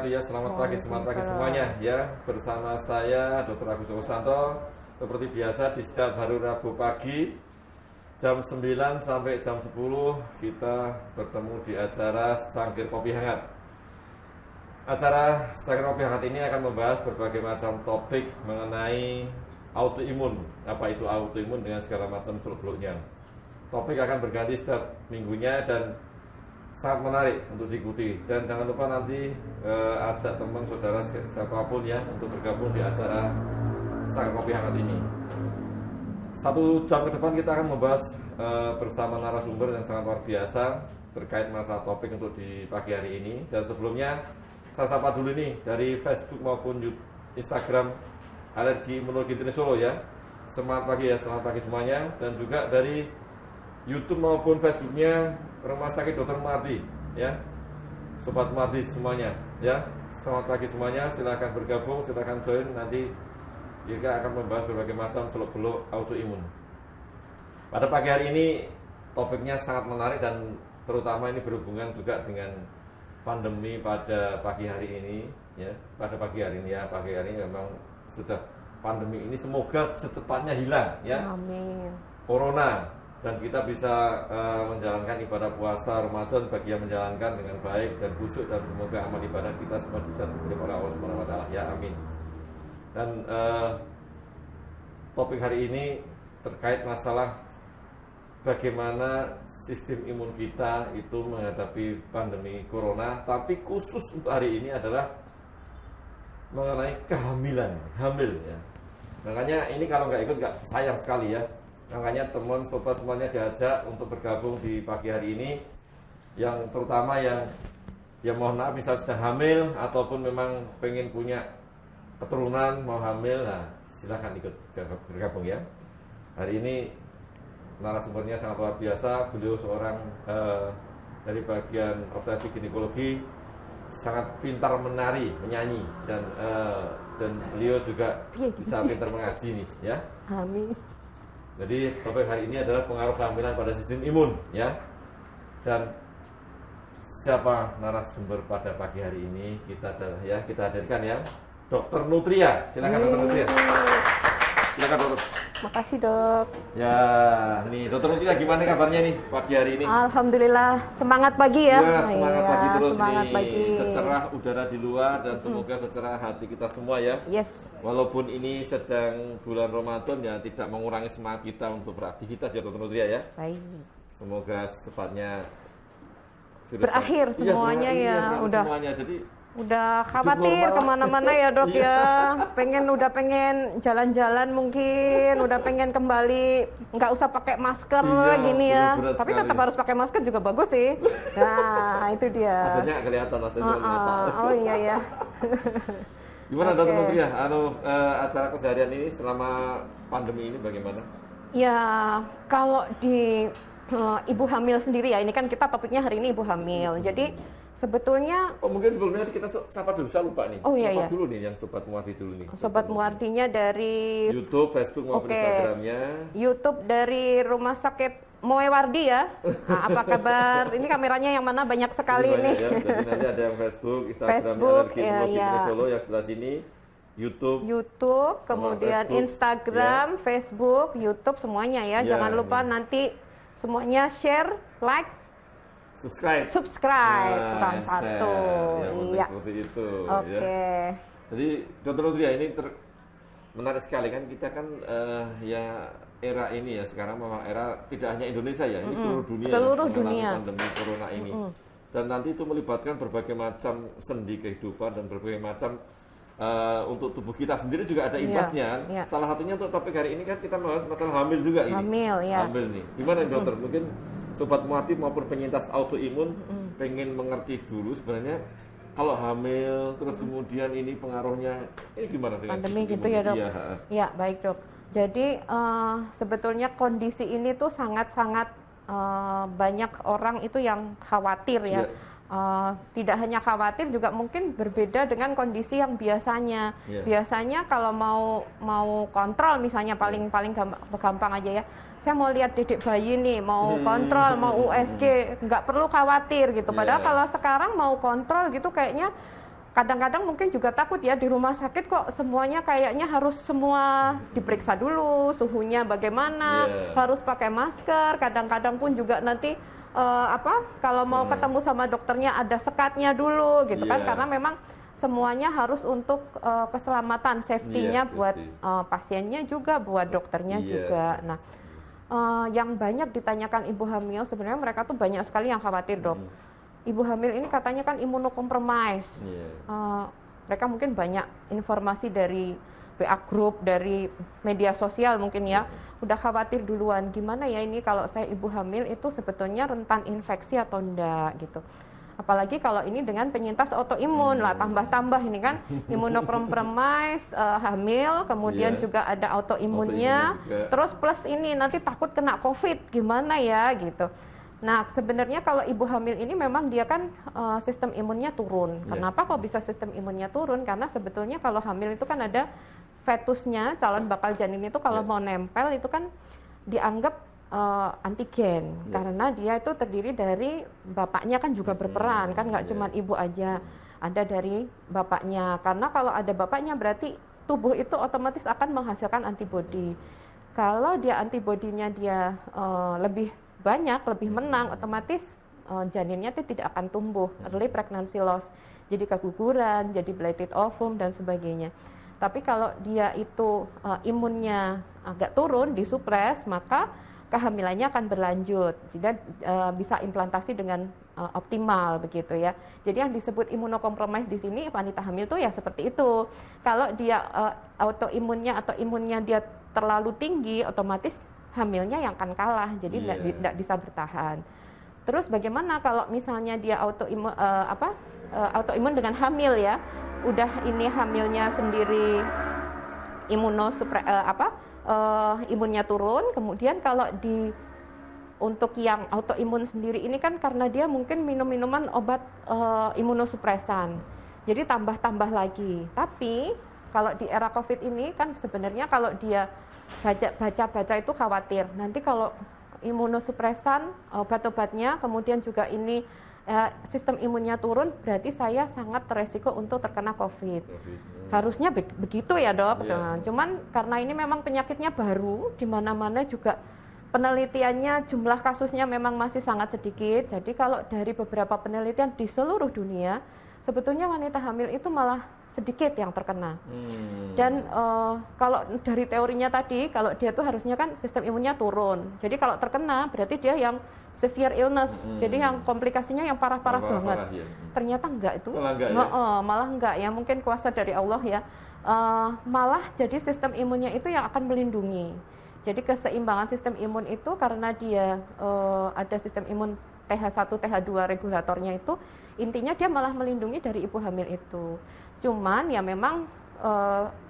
ya, selamat pagi semuanya ya. Bersama saya Dr. Agus Susanto. Seperti biasa di setiap hari Rabu pagi jam 9 sampai jam 10 kita bertemu di acara Sangkir Kopi Hangat. Acara Sangkir Kopi Hangat ini akan membahas berbagai macam topik mengenai autoimun. Apa itu autoimun dengan segala macam seluk-beluknya. Topik akan berganti setiap minggunya dan sangat menarik untuk diikuti, dan jangan lupa nanti ajak teman saudara siapapun ya untuk bergabung di acara Sangkir Kopi Hangat ini. 1 jam ke depan kita akan membahas bersama narasumber yang sangat luar biasa terkait masalah topik untuk di pagi hari ini. Dan sebelumnya saya sapa dulu nih dari Facebook maupun Instagram Alergi Imunologi Klinik Solo ya. Semangat pagi ya, selamat pagi semuanya. Dan juga dari YouTube maupun Facebooknya Rumah Sakit Dr. Mardi ya, Sobat Mardi semuanya ya, selamat pagi semuanya, silahkan bergabung, silahkan join. Nanti kita akan membahas berbagai macam seluk-beluk autoimun. Pada pagi hari ini topiknya sangat menarik dan terutama ini berhubungan juga dengan pandemi pada pagi hari ini ya. Pada pagi hari ini ya, pagi hari ini memang sudah pandemi ini semoga secepatnya hilang ya. Amin. Corona, dan kita bisa menjalankan ibadah puasa Ramadan bagi yang menjalankan dengan baik dan khusyuk, dan semoga amal ibadah kita semua bisa diterima oleh Allah Subhanahu wa taala ya, amin. Dan topik hari ini terkait masalah bagaimana sistem imun kita itu menghadapi pandemi corona, tapi khusus untuk hari ini adalah mengenai kehamilan, hamil ya. Makanya ini kalau nggak ikut nggak sayang sekali ya. Makanya teman sobat semuanya diajak untuk bergabung di pagi hari ini, yang terutama yang mohon maaf misal sedang hamil ataupun memang pengen punya keturunan mau hamil, nah silahkan ikut bergabung ya. Hari ini narasumbernya sangat luar biasa, beliau seorang dari bagian obstetrik ginekologi, sangat pintar menari, menyanyi, dan beliau juga bisa pintar mengaji nih ya. Amin. Jadi topik hari ini adalah pengaruh kehamilan pada sistem imun ya. Dan siapa narasumber pada pagi hari ini kita hadirkan ya, Dr. Nutria. Silakan Dr. Nutria. Silakan Dr. Makasih dok. Ya, nih Dr. Nutria gimana kabarnya nih pagi hari ini? Alhamdulillah, semangat pagi ya. Ya, semangat pagi terus semangat nih. pagi. Secerah udara di luar dan semoga secerah hati kita semua ya. Yes. Walaupun ini sedang bulan Ramadan ya, tidak mengurangi semangat kita untuk beraktivitas ya Dr. Nutria ya. Baik. Semoga secepatnya Berakhir semuanya ya, udah. Semuanya. Jadi udah khawatir kemana-mana ya dok ya. Udah pengen jalan-jalan mungkin, udah pengen kembali nggak usah pakai masker gini ya. Tapi tetap harus pakai masker juga bagus sih. Nah itu dia. Maksudnya kelihatan, maksudnya mata. Oh iya ya. Gimana Dr. Nutria? Acara keseharian ini selama pandemi ini bagaimana? Ya kalau di ibu hamil sendiri ya, ini kan kita topiknya hari ini ibu hamil. Jadi sebetulnya mungkin sebelumnya kita sapa dulu, saya lupa nih. Oh iya sapa iya. dulu nih yang Sobat Muardi dulu nih. Sobat Muardinya dari YouTube, Facebook maupun Instagramnya. YouTube dari Rumah Sakit Moewardi ya. Nah, apa kabar? Ini kameranya yang mana banyak sekali nih. Ya. Jadi nanti ada yang Facebook, Instagram Alergi Imunologi Klinik Solo yang sebelah sini. YouTube, kemudian Facebook, Instagram, Facebook, YouTube semuanya ya. Jangan lupa nanti semuanya share, like, subscribe. Kurang satu. Iya. Seperti itu. Oke. Ya. Jadi Dr. Nutria ini menarik sekali kan, kita kan ya era ini ya sekarang memang era tidak hanya Indonesia ya, ini seluruh dunia. Seluruh dunia. Pandemi corona ini. Dan nanti itu melibatkan berbagai macam sendi kehidupan dan berbagai macam untuk tubuh kita sendiri juga ada imbasnya. Iya. Salah satunya untuk topik hari ini kan kita membahas masalah hamil juga ini. Hamil ya. Hamil nih. Gimana dokter? Mungkin Sobat Muardi maupun penyintas autoimun pengen mengerti dulu sebenarnya kalau hamil terus kemudian ini pengaruhnya ini gimana dengan pandemi gitu ya dok? Iya. Ya baik dok. Jadi sebetulnya kondisi ini tuh sangat-sangat banyak orang itu yang khawatir ya. Tidak hanya khawatir, juga mungkin berbeda dengan kondisi yang biasanya. Biasanya kalau mau kontrol misalnya paling gampang aja ya. Saya mau lihat didik bayi nih, mau kontrol, mau USG, nggak perlu khawatir gitu. Padahal kalau sekarang mau kontrol gitu kayaknya kadang-kadang mungkin juga takut ya di rumah sakit kok semuanya kayaknya harus semua diperiksa dulu, suhunya bagaimana, harus pakai masker, kadang-kadang pun juga nanti kalau mau ketemu sama dokternya ada sekatnya dulu gitu kan, karena memang semuanya harus untuk keselamatan, safety-nya buat pasiennya juga, buat dokternya juga. Nah, yang banyak ditanyakan ibu hamil, sebenarnya mereka tuh banyak sekali yang khawatir, Dok. Ibu hamil ini katanya kan imunokompromis. Mereka mungkin banyak informasi dari WA group, dari media sosial mungkin ya, udah khawatir duluan. Gimana ya ini kalau saya ibu hamil itu sebetulnya rentan infeksi atau enggak gitu. Apalagi kalau ini dengan penyintas autoimun lah, tambah-tambah ini kan imunokompromis, hamil, kemudian juga ada autoimunnya, terus plus ini nanti takut kena COVID, gimana ya gitu. Nah, sebenarnya kalau ibu hamil ini memang dia kan sistem imunnya turun. Kenapa kok bisa sistem imunnya turun? Karena sebetulnya kalau hamil itu kan ada fetusnya, calon bakal janin itu kalau mau nempel itu kan dianggap antigen. Karena dia itu terdiri dari bapaknya kan juga berperan, kan nggak cuma ibu aja, ada dari bapaknya. Karena kalau ada bapaknya berarti tubuh itu otomatis akan menghasilkan antibodi. Kalau dia antibodinya dia lebih banyak, lebih menang, otomatis janinnya itu tidak akan tumbuh, early pregnancy loss, jadi keguguran, jadi blighted ovum dan sebagainya. Tapi kalau dia itu imunnya agak turun, disupres, maka kehamilannya akan berlanjut, jadi bisa implantasi dengan optimal begitu ya. Jadi yang disebut imunokompromis di sini wanita hamil tuh ya seperti itu. Kalau dia autoimunnya atau imunnya dia terlalu tinggi, otomatis hamilnya yang akan kalah, jadi tidak bisa bertahan. Terus bagaimana kalau misalnya dia autoimun dengan hamil ya, udah ini hamilnya sendiri imunnya turun, kemudian kalau untuk yang autoimun sendiri ini kan karena dia mungkin minum-minuman obat imunosupresan, jadi tambah-tambah lagi. Tapi kalau di era COVID ini kan sebenarnya kalau dia baca itu khawatir nanti kalau imunosupresan obat-obatnya kemudian juga ini sistem imunnya turun, berarti saya sangat beresiko untuk terkena COVID. Harusnya begitu ya dok. Nah, cuman karena ini memang penyakitnya baru, di mana-mana juga penelitiannya jumlah kasusnya memang masih sangat sedikit. Jadi kalau dari beberapa penelitian di seluruh dunia sebetulnya wanita hamil itu malah sedikit yang terkena. Dan kalau dari teorinya tadi, kalau dia tuh harusnya kan sistem imunnya turun. Jadi kalau terkena berarti dia yang severe illness. Jadi yang komplikasinya yang parah-parah banget. Ternyata enggak itu. Malah enggak ya, mungkin kuasa dari Allah ya. Malah jadi sistem imunnya itu yang akan melindungi. Jadi keseimbangan sistem imun itu karena dia ada sistem imun TH1, TH2 regulatornya itu, intinya dia malah melindungi dari ibu hamil itu. Cuman ya memang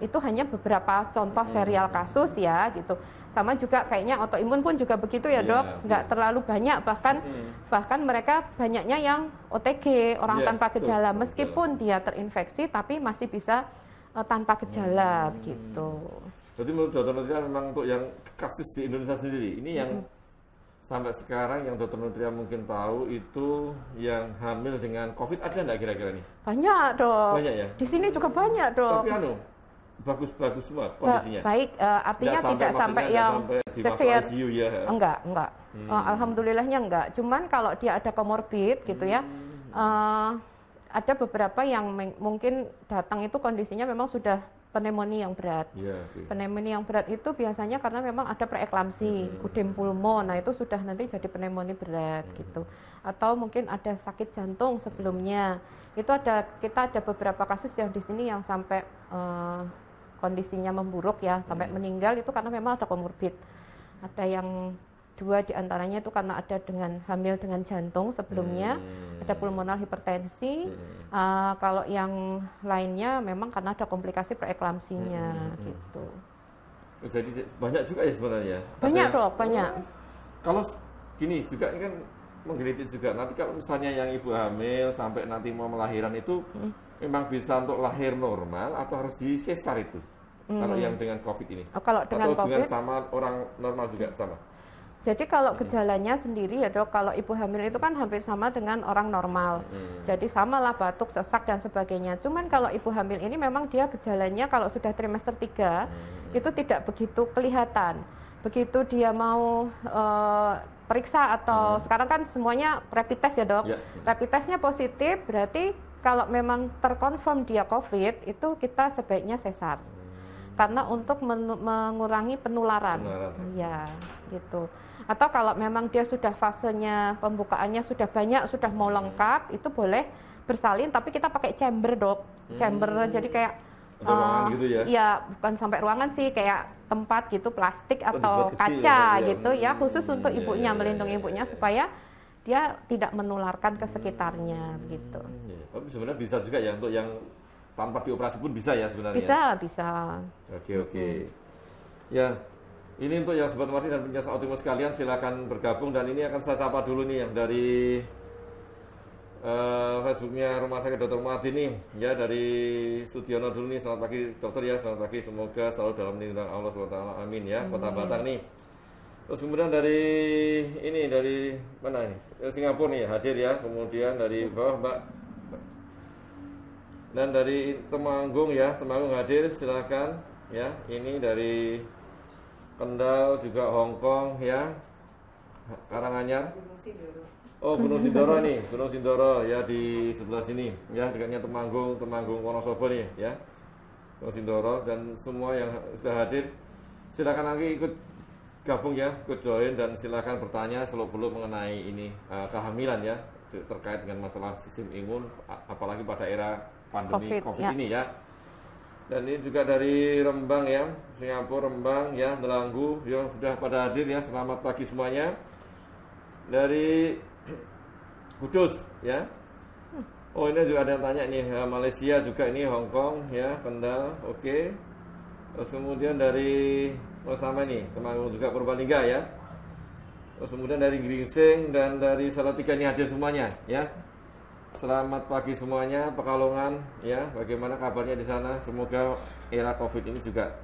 itu hanya beberapa contoh serial kasus ya gitu. Sama juga kayaknya autoimun pun juga begitu ya dok, nggak terlalu banyak, bahkan mereka banyaknya yang OTG, orang tanpa gejala, meskipun dia terinfeksi tapi masih bisa tanpa gejala gitu. Jadi menurut dokter Nutria memang untuk yang kasus di Indonesia sendiri, ini yang sampai sekarang yang dokter Nutria mungkin tahu itu yang hamil dengan COVID ada nggak kira-kira nih? Banyak dok. Banyak ya? Di sini juga banyak dok. Tapi bagus-bagus semua kondisinya? Baik, artinya tidak sampai yang severe. ICU ya? Enggak. Alhamdulillahnya enggak. Cuman kalau dia ada komorbid gitu ya, ada beberapa yang mungkin datang itu kondisinya memang sudah pneumonia yang berat. Pneumonia yang berat itu biasanya karena memang ada preeklamsi, udem pulmon, nah itu sudah nanti jadi pneumonia berat gitu. Atau mungkin ada sakit jantung sebelumnya. Itu kita ada beberapa kasus yang di sini yang sampai kondisinya memburuk ya, sampai meninggal itu karena memang ada komorbid. Ada yang 2 diantaranya itu karena ada hamil dengan jantung sebelumnya, ada pulmonal hipertensi. Kalau yang lainnya memang karena ada komplikasi preeklamsinya gitu. Jadi banyak juga ya sebenarnya. Banyak dok, banyak. Kalau gini juga ini kan menggelitik juga. Nanti kalau misalnya yang ibu hamil sampai nanti mau melahirkan itu memang bisa untuk lahir normal atau harus di sesar itu? Kalau yang dengan COVID ini? Kalau dengan atau COVID, dengan sama orang normal juga sama? Jadi kalau gejalanya sendiri ya dok, kalau ibu hamil itu kan hampir sama dengan orang normal. Jadi samalah batuk, sesak dan sebagainya. Cuman kalau ibu hamil ini memang dia gejalanya kalau sudah trimester 3 itu tidak begitu kelihatan. Begitu dia mau periksa atau sekarang kan semuanya rapid test ya dok. Rapid testnya positif berarti kalau memang terkonfirm dia COVID itu kita sebaiknya sesar. Karena untuk mengurangi penularan. Ya, gitu. Atau kalau memang dia sudah fasenya pembukaannya sudah banyak, sudah mau lengkap, itu boleh bersalin tapi kita pakai chamber dok. Chamber jadi kayak ruangan gitu ya? Ya bukan sampai ruangan sih, kayak tempat gitu plastik atau kecil, kaca gitu ya, khusus untuk ibunya, melindungi ibunya supaya dia tidak menularkan ke sekitarnya gitu. Tapi sebenarnya bisa juga ya untuk yang tanpa dioperasi pun bisa ya sebenarnya? Bisa. Oke. Ya, ini untuk yang Sobat Martin dan penyintas autoimun sekalian silakan bergabung dan ini akan saya sapa dulu nih yang dari Facebooknya Rumah Sakit Dr. Martin nih ya, dari Sudiono dulu nih. Selamat pagi dokter ya, selamat pagi, semoga selalu dalam lindungan Allah SWT, amin ya. Kota Batang nih. Terus kemudian dari ini, dari mana ini? Singapura nih hadir ya, kemudian dari bawah Mbak. Dan dari Temanggung ya, Temanggung hadir, silakan ya. Ini dari Kendal juga, Hong Kong ya, Karanganyar. Oh, Gunung Sindoro nih, Gunung Sindoro ya di sebelah sini ya, dekatnya Temanggung Wonosobo nih ya, Gunung Sindoro. Dan semua yang sudah hadir silakan lagi ikut gabung ya, ikut join dan silakan bertanya seluk-beluk mengenai ini kehamilan ya, terkait dengan masalah sistem imun apalagi pada era pandemi COVID ini ya. Dan ini juga dari Rembang ya, Singapura, Rembang ya, Delanggu ya, sudah pada hadir ya. Selamat pagi semuanya. Dari Kudus ya. Oh, ini juga ada yang tanya nih, Malaysia juga ini, Hong Kong ya, Kendal, oke. Terus kemudian dari sama nih, Temanggung juga, Purbalingga ya. Terus kemudian dari Gringsing dan dari Salatiga ini hadir semuanya ya. Selamat pagi semuanya, Pekalongan ya. Bagaimana kabarnya di sana? Semoga era COVID ini juga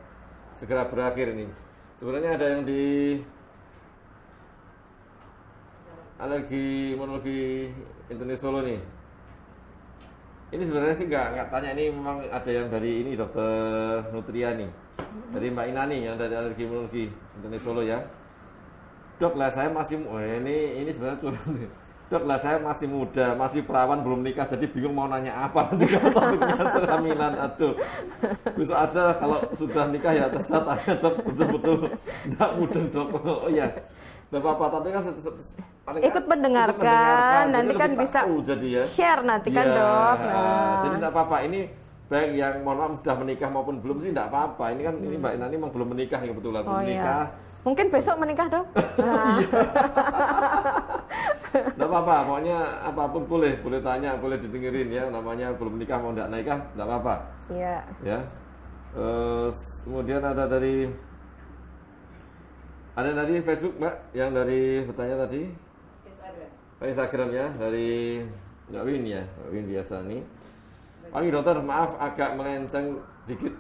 segera berakhir ini. Sebenarnya ada yang di alergi imunologi Internet Solo nih. Ini sebenarnya sih nggak tanya, ini memang ada yang dari ini Dokter Nutria nih, dari Mbak Inani yang dari alergi imunologi Internet Solo ya. Dok lah saya masih ini sebenarnya turun nih. Dok lah saya masih muda, masih perawan, belum nikah, jadi bingung mau nanya apa nanti kalau topiknya kehamilan. Aduh, besok aja kalau sudah nikah ya terserah tanya dok, betul-betul tidak mudah dok. Oh iya, tidak apa-apa, tapi kan ikut mendengarkan, nanti kan bisa jadi ya, share nanti kan dok. Jadi tidak apa-apa, ini baik yang mohon maaf sudah menikah maupun belum sih tidak apa-apa. Ini kan ini Mbak Inani memang belum menikah nih kebetulan, belum menikah. Mungkin besok menikah dok. Tidak apa-apa, pokoknya apapun boleh tanya, boleh didengerin ya. Namanya belum nikah mau tidak nikah, tidak apa-apa. Iya. Ya. Kemudian ada dari Facebook Mbak, yang dari bertanya tadi. Instagram ya, dari Mbak Win ya, Mbak Win biasa nih. Pagi dokter, maaf agak melenceng dikit.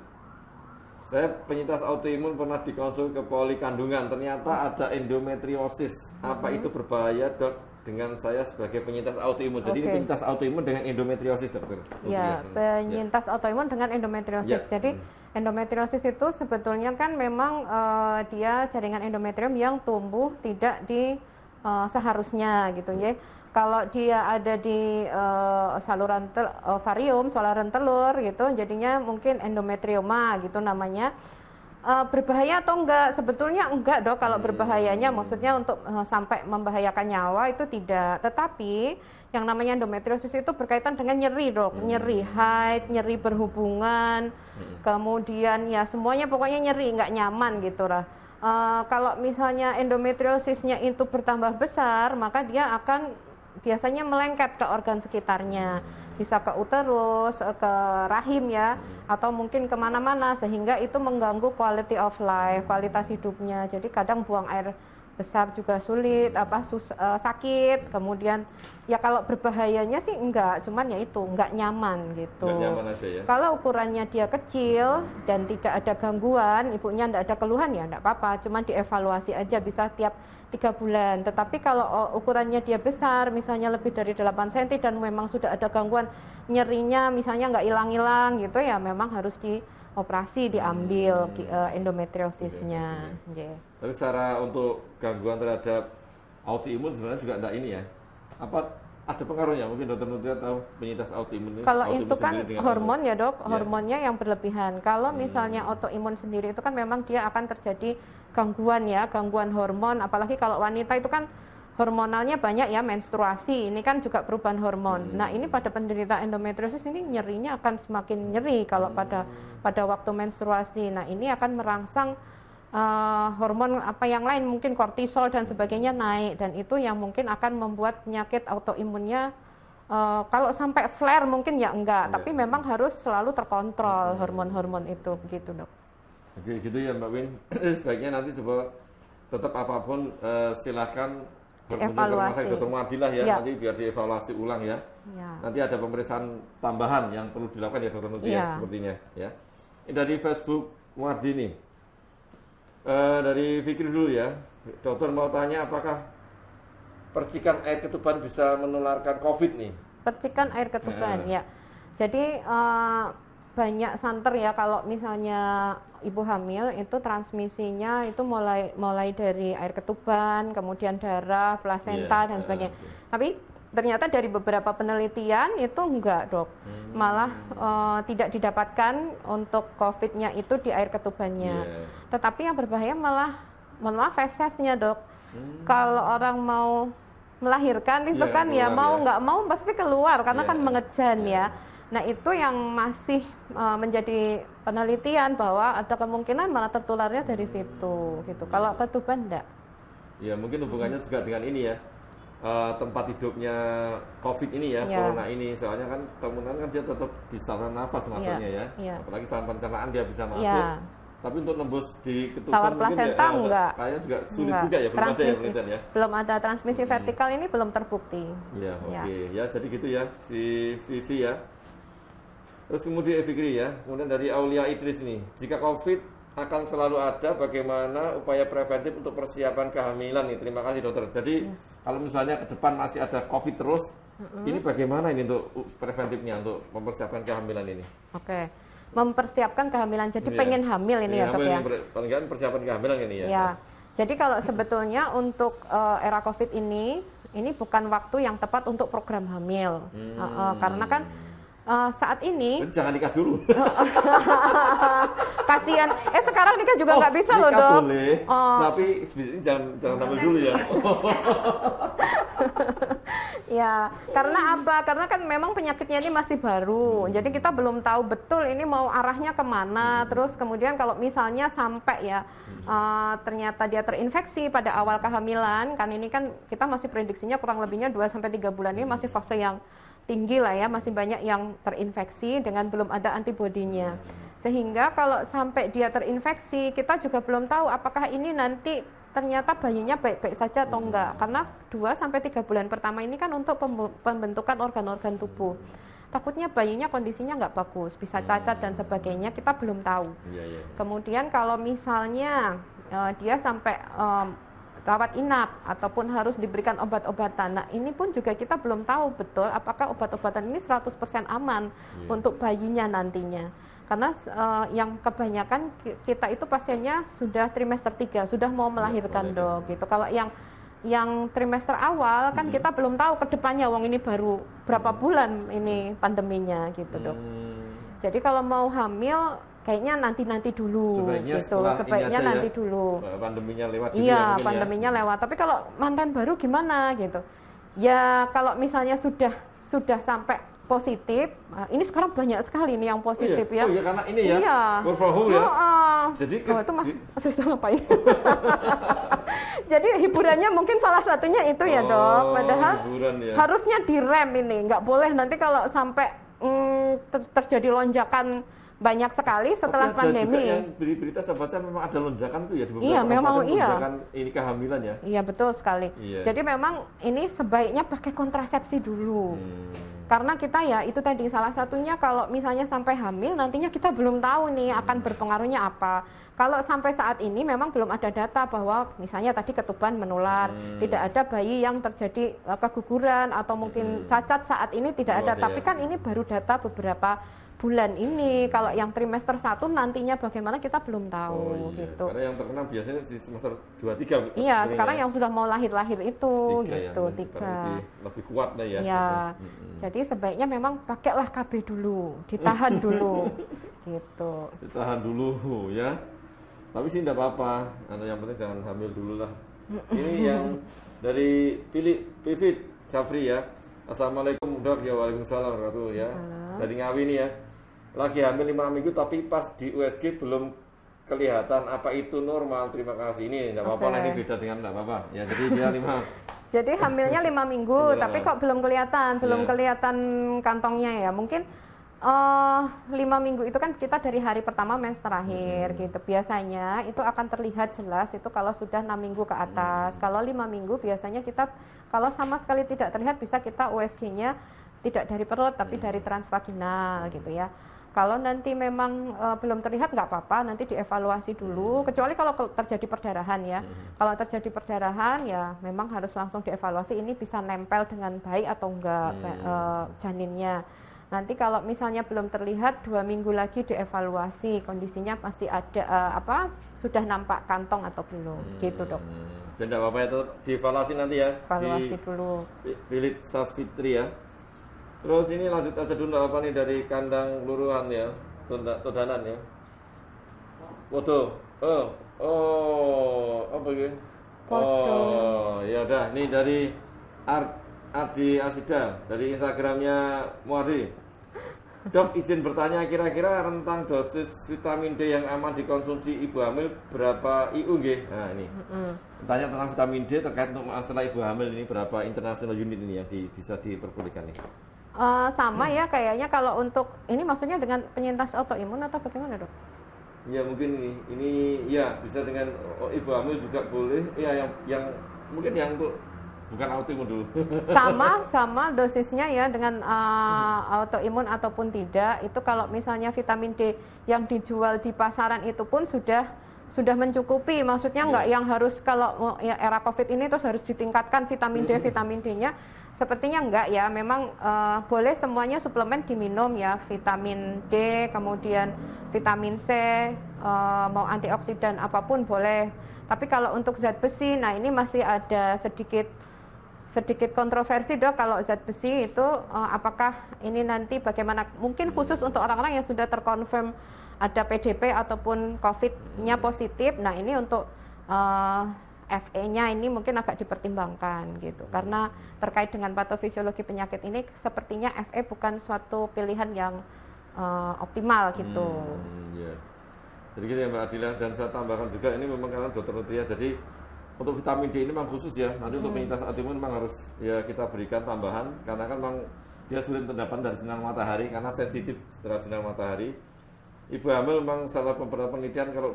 Saya penyintas autoimun pernah dikonsul ke poli kandungan, ternyata ada endometriosis. Apa itu berbahaya dok dengan saya sebagai penyintas autoimun? Jadi ini penyintas autoimun dengan endometriosis dokter. Ya, penyintas autoimun dengan endometriosis. Jadi endometriosis itu sebetulnya kan memang dia jaringan endometrium yang tumbuh tidak di seharusnya gitu ya. Kalau dia ada di saluran ovarium, saluran telur gitu, jadinya mungkin endometrioma gitu namanya. Berbahaya atau enggak? Sebetulnya enggak dok, kalau berbahayanya maksudnya untuk sampai membahayakan nyawa itu tidak. Tetapi yang namanya endometriosis itu berkaitan dengan nyeri dok, nyeri haid, nyeri berhubungan, kemudian ya semuanya pokoknya nyeri, nggak nyaman gitu lah. Kalau misalnya endometriosisnya itu bertambah besar, maka dia akan biasanya melengket ke organ sekitarnya, bisa ke uterus, ke rahim ya, atau mungkin kemana-mana, sehingga itu mengganggu quality of life, kualitas hidupnya. Jadi kadang buang air besar juga sulit, sakit. Kemudian ya kalau berbahayanya sih enggak, cuman ya itu enggak nyaman gitu. Enggak nyaman aja ya. Kalau ukurannya dia kecil dan tidak ada gangguan, ibunya enggak ada keluhan ya enggak apa-apa, cuman dievaluasi aja bisa tiap 3 bulan. Tetapi kalau ukurannya dia besar, misalnya lebih dari 8 cm dan memang sudah ada gangguan nyerinya misalnya enggak hilang-hilang gitu ya, memang harus dioperasi, diambil endometriosisnya. Yeah. Tapi secara untuk gangguan terhadap autoimun sebenarnya juga enggak ini ya. Apa ada pengaruhnya? Mungkin dokter Nutria tahu penyintas autoimun ini. Kalau itu kan hormon ya dok, hormonnya yang berlebihan. Kalau misalnya autoimun sendiri itu kan memang dia akan terjadi gangguan ya, gangguan hormon. Apalagi kalau wanita itu kan hormonalnya banyak ya, menstruasi. Ini kan juga perubahan hormon. Nah ini pada penderita endometriosis ini nyerinya akan semakin nyeri kalau pada waktu menstruasi. Nah ini akan merangsang hormon apa yang lain, mungkin kortisol dan sebagainya naik, dan itu yang mungkin akan membuat penyakit autoimunnya kalau sampai flare mungkin ya enggak, tapi memang harus selalu terkontrol hormon-hormon itu, begitu dok. Oke gitu ya Mbak Win. Sebaiknya nanti coba tetap apapun silahkan evaluasi dokter Madilah ya, nanti biar dievaluasi ulang ya. Nanti ada pemeriksaan tambahan yang perlu dilakukan ya dokter Nutria sepertinya ya. Ini dari Facebook Mardini. Dari Fikri dulu ya, dokter mau tanya apakah percikan air ketuban bisa menularkan COVID nih? Percikan air ketuban ya, jadi banyak santer ya kalau misalnya ibu hamil itu transmisinya itu mulai dari air ketuban, kemudian darah, plasenta dan sebagainya. Tapi ternyata dari beberapa penelitian itu enggak dok, malah tidak didapatkan untuk COVID-nya itu di air ketubannya. Tetapi yang berbahaya malah fesesnya dok. Kalau orang mau melahirkan itu kan ya mau nggak mau pasti keluar karena kan mengejan ya. Nah itu yang masih menjadi penelitian bahwa ada kemungkinan malah tertularnya dari situ gitu. Kalau ketuban enggak. Ya mungkin hubungannya juga dengan ini ya. Tempat hidupnya COVID ini ya, corona ini, soalnya kan kemungkinan kan dia tetap di saluran nafas masuknya ya, apalagi saat pencernaan dia bisa masuk, tapi untuk nembus di ketuban mungkin plasenta enggak, kayaknya juga sulit juga ya, belum ada ya penelitian ya. Belum ada transmisi vertikal ini belum terbukti. Ya oke. Ya jadi gitu ya si Vivi ya. Terus kemudian Fikri ya, kemudian dari Aulia Idris nih, jika COVID akan selalu ada, bagaimana upaya preventif untuk persiapan kehamilan nih? Terima kasih dokter. Jadi kalau misalnya ke depan masih ada COVID terus, ini bagaimana ini untuk preventifnya untuk mempersiapkan kehamilan ini? Oke, mempersiapkan kehamilan. Jadi pengen hamil ini ya dok ya? Paling kan persiapan kehamilan ini ya? Ya, jadi kalau sebetulnya untuk era COVID ini bukan waktu yang tepat untuk program hamil. Karena kan saat ini jangan nikah dulu. Kasihan. Sekarang nikah juga nggak bisa loh dok. Boleh. Tapi jangan hamil dulu ya. Ya, karena apa? Karena kan memang penyakitnya ini masih baru. Jadi kita belum tahu betul ini mau arahnya kemana. Terus kemudian kalau misalnya sampai ya ternyata dia terinfeksi pada awal kehamilan, kan ini kan kita masih prediksinya kurang lebihnya 2-3 bulan ini masih fase yang tinggi lah ya, masih banyak yang terinfeksi dengan belum ada antibodinya. Sehingga kalau sampai dia terinfeksi, kita juga belum tahu apakah ini nanti ternyata bayinya baik-baik saja atau enggak. Karena 2-3 bulan pertama ini kan untuk pembentukan organ-organ tubuh. Takutnya bayinya kondisinya nggak bagus, bisa cacat dan sebagainya, kita belum tahu. Kemudian kalau misalnya dia sampai rawat inap ataupun harus diberikan obat-obatan. Nah, ini pun juga kita belum tahu betul apakah obat-obatan ini 100% aman untuk bayinya nantinya. Karena yang kebanyakan kita itu pasiennya sudah trimester 3, sudah mau melahirkan dok gitu. Kalau yang trimester awal kan kita belum tahu ke depannya, wong ini baru berapa bulan ini pandeminya gitu dok. Jadi kalau mau hamil kayaknya nanti dulu sebaiknya nanti dulu pandeminya lewat pandeminya lewat. Tapi kalau mantan baru gimana gitu ya, kalau misalnya sudah sampai positif, ini sekarang banyak sekali nih yang positif ya. Karena ini work from home ya. Jadi itu masih bisa ngapain? Jadi hiburannya mungkin salah satunya itu ya dok. Padahal harusnya direm ini, nggak boleh nanti kalau sampai terjadi lonjakan banyak sekali setelah pandemi. Juga yang berita saya baca memang ada lonjakan tuh ya di beberapa Iya, memang iya. Lonjakan ini kehamilan ya. Iya, betul sekali. Iya. Jadi memang ini sebaiknya pakai kontrasepsi dulu. Karena kita ya itu tadi salah satunya kalau misalnya sampai hamil nantinya kita belum tahu nih akan berpengaruhnya apa. Kalau sampai saat ini memang belum ada data bahwa misalnya tadi ketuban menular, tidak ada bayi yang terjadi keguguran atau mungkin cacat saat ini tidak ada. Tapi kan ini baru data beberapa bulan ini. Kalau yang trimester 1 nantinya bagaimana kita belum tahu gitu. Karena yang terkena biasanya di semester 2-3. Iya, sekarang yang sudah mau lahir-lahir itu 3 gitu, ya, lebih kuat lah ya. Iya. Jadi sebaiknya memang pakailah KB dulu, ditahan dulu gitu. Ditahan dulu ya. Tapi sih tidak apa-apa. Yang penting jangan hamil dulu lah. Ini yang dari Pivit Syafri ya. Assalamualaikum Dok, ya waalaikumsalam warahmatullahi ya. Dari Ngawi nih ya. Lagi hamil 5 minggu tapi pas di USG belum kelihatan, apa itu normal? Terima kasih. Ini enggak apa-apa, ini beda dengan enggak apa-apa. Ya, jadi dia 5. Jadi hamilnya 5 minggu tapi kok belum kelihatan, kelihatan kantongnya ya. Mungkin 5 minggu itu kan kita dari hari pertama mens terakhir gitu. Biasanya itu akan terlihat jelas itu kalau sudah 6 minggu ke atas. Kalau 5 minggu biasanya kita kalau sama sekali tidak terlihat bisa kita USG-nya tidak dari perut tapi dari transvaginal gitu ya. Kalau nanti memang belum terlihat nggak apa-apa, nanti dievaluasi dulu. Kecuali kalau terjadi perdarahan ya. Kalau terjadi perdarahan ya memang harus langsung dievaluasi ini bisa nempel dengan baik atau enggak janinnya. Nanti kalau misalnya belum terlihat 2 minggu lagi dievaluasi kondisinya masih ada sudah nampak kantong atau belum gitu Dok. Dan tidak apa-apa itu dievaluasi nanti ya. Evaluasi dulu. Pilit Safitri ya. Terus ini lanjut aja dulu apa nih dari kandang luruhan ya, Todanan ya. Foto. Apa gitu? Ya udah, nih dari Adi Asida dari Instagramnya Muari. Dok, izin bertanya, kira-kira rentang dosis vitamin D yang aman dikonsumsi ibu hamil berapa IU nggih? Nah ini, tanya tentang vitamin D terkait untuk masalah ibu hamil ini berapa international unit ini yang bisa diperbolehkan nih? Sama ya kayaknya kalau untuk ini maksudnya dengan penyintas autoimun atau bagaimana Dok? Ya mungkin ini ya bisa dengan ibu hamil juga boleh. Ya yang mungkin yang untuk bukan autoimun dulu. Sama dosisnya ya dengan autoimun ataupun tidak. Itu kalau misalnya vitamin D yang dijual di pasaran itu pun sudah mencukupi. Maksudnya nggak yang harus kalau ya, era COVID ini terus harus ditingkatkan vitamin D-nya. Sepertinya enggak ya, memang boleh semuanya suplemen diminum ya, vitamin D, kemudian vitamin C, mau antioksidan apapun boleh. Tapi kalau untuk zat besi, nah ini masih ada sedikit kontroversi Dok, kalau zat besi itu apakah ini nanti bagaimana, mungkin khusus untuk orang-orang yang sudah terkonfirm ada PDP ataupun COVID-nya positif, nah ini untuk FE-nya ini mungkin agak dipertimbangkan gitu, karena terkait dengan patofisiologi penyakit ini sepertinya FE bukan suatu pilihan yang optimal gitu. Yeah. Jadi gitu ya Mbak Adila, dan saya tambahkan juga ini memang karena dokter Nutria, jadi untuk vitamin D ini memang khusus ya, nanti untuk penyintas autoimun memang harus ya kita berikan tambahan, karena kan memang dia sulit terdapat dari sinar matahari, karena sensitif terhadap sinar matahari. Ibu hamil memang salah beberapa penelitian kalau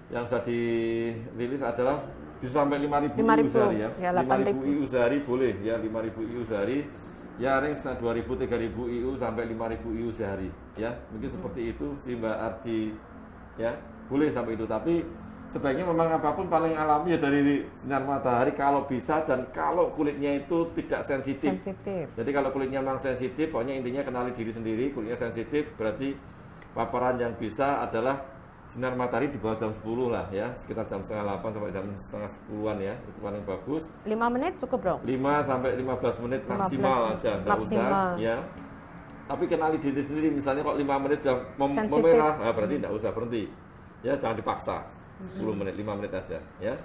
yang sudah dirilis adalah bisa sampai 5.000 IU sehari ya. 5.000 IU sehari boleh ya, 5.000 IU sehari. Ya range 2.000 3.000 IU sampai 5.000 IU sehari ya. Mungkin seperti itu sih Mbak Ardi ya. Boleh sampai itu, tapi sebaiknya memang apapun paling alami ya dari sinar matahari kalau bisa, dan kalau kulitnya itu tidak sensitif. Jadi kalau kulitnya memang sensitif, pokoknya intinya kenali diri sendiri, kulitnya sensitif berarti paparan yang bisa adalah sinar matahari di bawah jam 10 lah ya, sekitar jam setengah 8 sampai jam setengah 10-an ya, itu paling bagus. 5 menit cukup Bro? 5 sampai 15 menit maksimal aja, enggak usah ya. Tapi kenali diri sendiri, misalnya kok 5 menit sudah memerah, nah berarti enggak usah berhenti. Ya jangan dipaksa. 10 menit, 5 menit aja ya.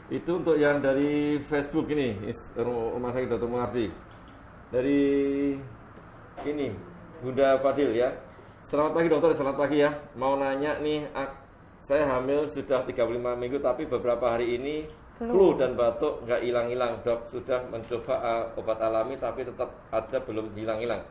Itu untuk yang dari Facebook ini, Rumah Sakit Dr. Muardi. Dari ini Bunda Fadil ya. Selamat pagi dokter, selamat pagi ya. Mau nanya nih, saya hamil sudah 35 minggu tapi beberapa hari ini flu dan batuk nggak hilang-hilang. Dok sudah mencoba obat alami tapi tetap aja belum hilang-hilang.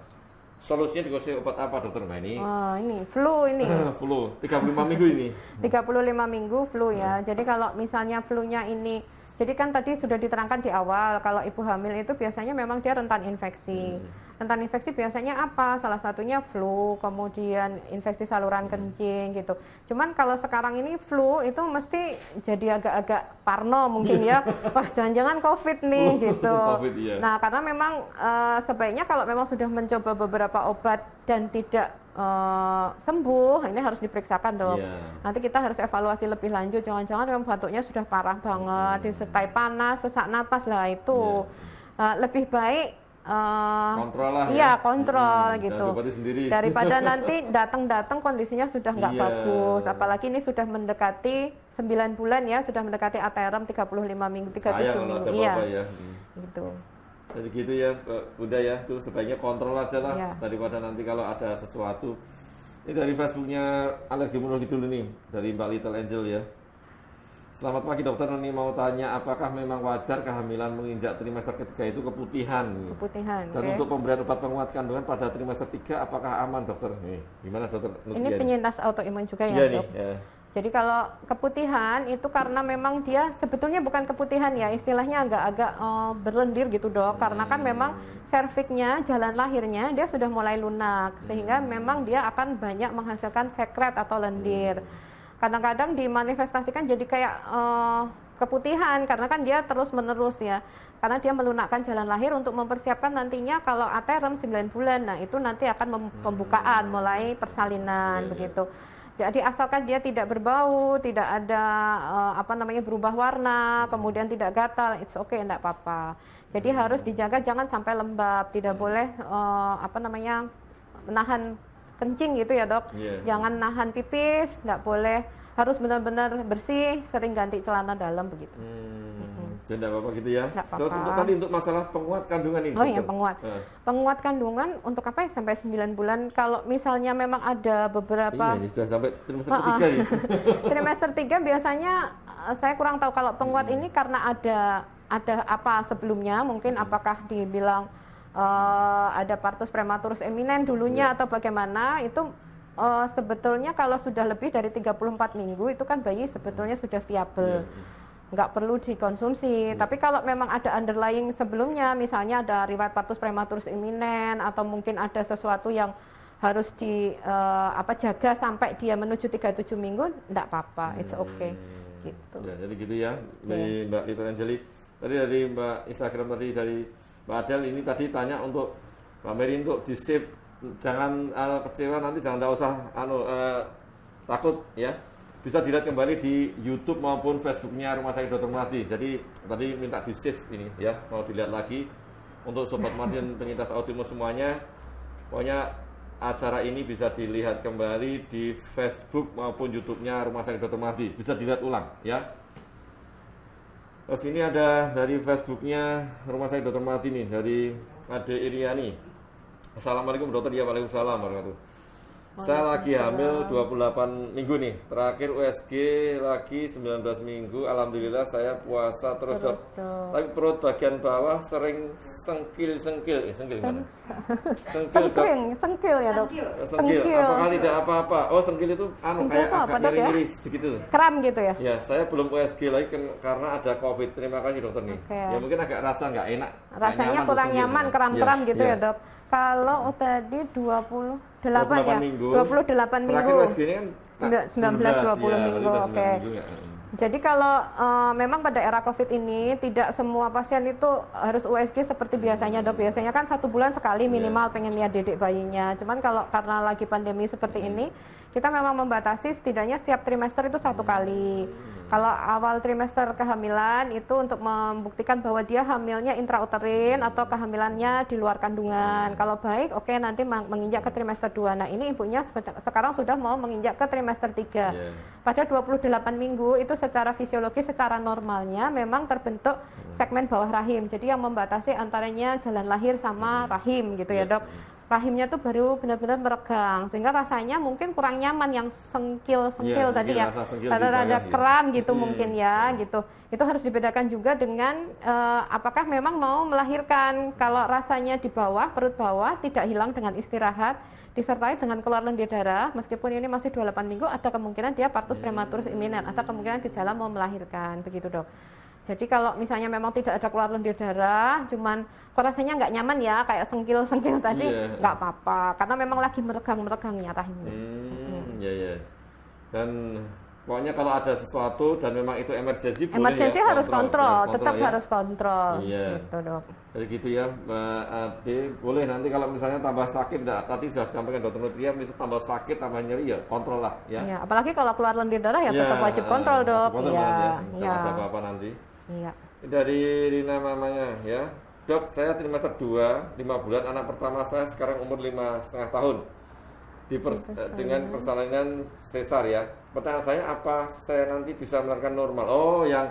solusinya dikasih obat apa dokter? Nah ini. Ini flu ini. Flu 35 minggu ini. 35 minggu flu ya. Jadi kalau misalnya flu-nya ini, jadi kan tadi sudah diterangkan di awal kalau ibu hamil itu biasanya memang dia rentan infeksi. Rentan infeksi biasanya apa? Salah satunya flu, kemudian infeksi saluran kencing gitu. Cuman kalau sekarang ini flu itu mesti jadi agak-agak parno mungkin ya. Wah, jangan-jangan COVID nih gitu. COVID, iya. Nah, karena memang sebaiknya kalau memang sudah mencoba beberapa obat dan tidak sembuh, ini harus diperiksakan dong. Nanti kita harus evaluasi lebih lanjut. Jangan-jangan memang batuknya sudah parah banget, disertai panas, sesak napas lah itu. Lebih baik kontrol lah iya, ya. kontrol gitu. Daripada nanti datang-datang kondisinya sudah nggak bagus. Apalagi ini sudah mendekati 9 bulan ya, sudah mendekati aterem 35 minggu, 37 minggu. Iya. Ya. Gitu. Jadi gitu ya, udah ya, itu sebaiknya kontrol aja lah daripada nanti kalau ada sesuatu. Ini dari Facebooknya Alergimunologi dulu nih, dari Mbak Little Angel ya. Selamat pagi dokter, ini mau tanya apakah memang wajar kehamilan menginjak trimester ketiga itu keputihan? Keputihan. Dan untuk pemberian obat penguat kandungan pada trimester 3 apakah aman dokter? Nih, gimana dokter? Ini penyintas autoimun juga ya, iya dok? Nih, ya. Jadi kalau keputihan itu karena memang dia sebetulnya bukan keputihan ya, istilahnya agak-agak berlendir gitu dok. Karena kan memang serviknya, jalan lahirnya dia sudah mulai lunak, sehingga memang dia akan banyak menghasilkan sekret atau lendir. Kadang-kadang dimanifestasikan jadi kayak keputihan karena kan dia terus-menerus ya. Karena dia melunakkan jalan lahir untuk mempersiapkan nantinya kalau aterem 9 bulan. Nah, itu nanti akan pembukaan mulai persalinan begitu. Jadi asalkan dia tidak berbau, tidak ada berubah warna, kemudian tidak gatal, it's okay, enggak apa-apa. Jadi harus dijaga jangan sampai lembab, tidak boleh menahan kencing gitu ya dok. Jangan nahan pipis, nggak boleh, harus benar-benar bersih, sering ganti celana dalam begitu. Jadi nggak apa-apa gitu ya. Apa-apa. Terus untuk masalah penguat kandungan ini. Oh iya, penguat. Penguat kandungan untuk apa ya sampai 9 bulan. Kalau misalnya memang ada beberapa. Iya, ini sudah sampai trimester ketiga ya. Trimester 3 biasanya saya kurang tahu kalau penguat ini karena ada apa sebelumnya, mungkin apakah dibilang ada partus prematurus eminen dulunya atau bagaimana, itu sebetulnya kalau sudah lebih dari 34 minggu itu kan bayi sebetulnya sudah viable, nggak perlu dikonsumsi. Tapi kalau memang ada underlying sebelumnya, misalnya ada riwayat partus prematurus eminen atau mungkin ada sesuatu yang harus jaga sampai dia menuju 37 minggu, nggak apa-apa, it's okay gitu. Ya, jadi gitu ya dari Mbak Little Angeli. Tadi dari Mbak Instagram tadi dari Mbak Adel ini tadi tanya untuk Mbak Mary untuk di save, jangan kecewa nanti, jangan usah takut ya. Bisa dilihat kembali di YouTube maupun Facebooknya Rumah Sakit Dr. Melati. Jadi tadi minta di save ini ya, mau dilihat lagi untuk sobat Martin penyintas autoimun semuanya. Pokoknya acara ini bisa dilihat kembali di Facebook maupun YouTube-nya Rumah Sakit Dr. Melati. Bisa dilihat ulang ya. Terus ini ada dari Facebooknya Rumah Sakit Dr. Melati nih, dari Ade Iriani. Assalamualaikum dokter, ya waalaikumsalam warahmatullahi. Saya lagi hamil 28 minggu nih, terakhir USG lagi 19 minggu, alhamdulillah saya puasa terus dok. Tapi perut bagian bawah sering sengkil gimana? Sengkil ya dok. Sengkil. Apakah tidak apa-apa? Oh sengkil itu kayak agak nyeri-nyeri sedikit itu. Kram gitu ya? Ya, saya belum USG lagi karena ada COVID. Terima kasih dokter nih. Ya mungkin agak rasa nggak enak. Rasanya kurang nyaman, kram-kram gitu ya dok. Kalau tadi 28 ya, minggu. 28 minggu. Terakhir USG ini kan 19-20 minggu, oke. Jadi kalau memang pada era COVID ini tidak semua pasien itu harus USG seperti biasanya dok. Biasanya kan 1 bulan sekali minimal pengen lihat dedek bayinya. Cuman kalau karena lagi pandemi seperti ini, kita memang membatasi setidaknya setiap trimester itu 1 kali. Kalau awal trimester kehamilan itu untuk membuktikan bahwa dia hamilnya intrauterin atau kehamilannya di luar kandungan. Kalau baik, oke, nanti menginjak ke trimester 2. Nah ini ibunya sekarang sudah mau menginjak ke trimester 3. Pada 28 minggu itu secara fisiologis, secara normalnya memang terbentuk segmen bawah rahim. Jadi yang membatasi antaranya jalan lahir sama rahim gitu ya dok. rahimnya tuh baru benar-benar meregang, sehingga rasanya mungkin kurang nyaman, yang sengkil-sengkil tadi ya, ada kram gitu mungkin ya, gitu. Itu harus dibedakan juga dengan apakah memang mau melahirkan. Kalau rasanya di bawah, perut bawah tidak hilang dengan istirahat, disertai dengan keluar lendir darah, meskipun ini masih 28 minggu, ada kemungkinan dia partus prematurus imminent, ada kemungkinan gejala mau melahirkan, begitu dok. Jadi kalau misalnya memang tidak ada keluar lendir darah, cuman kok rasanya nggak nyaman ya, kayak sengkil-sengkil tadi, nggak apa-apa, karena memang lagi meregang-meregangnya rahimnya. Iya. Dan pokoknya kalau ada sesuatu dan memang itu emergency, emergency ya, harus kontrol, tetap ya? Harus kontrol. Iya. Gitu dok. Jadi gitu ya, Mbak Ade. Boleh nanti kalau misalnya tambah sakit, tadi sudah sampaikan dokter Nutria, bisa tambah sakit, tambah nyeri ya, kontrol lah ya. Iya, apalagi kalau keluar lendir darah ya, tetap wajib kontrol dok. Iya. Ada apa-apa nanti. Iya. Dari Rina namanya ya, dok, saya trimester 2, 5 bulan, anak pertama saya sekarang umur 5,5 tahun. Dengan persalinan sesar ya. Pertanyaan saya, apa saya nanti bisa melahirkan normal? Oh, yang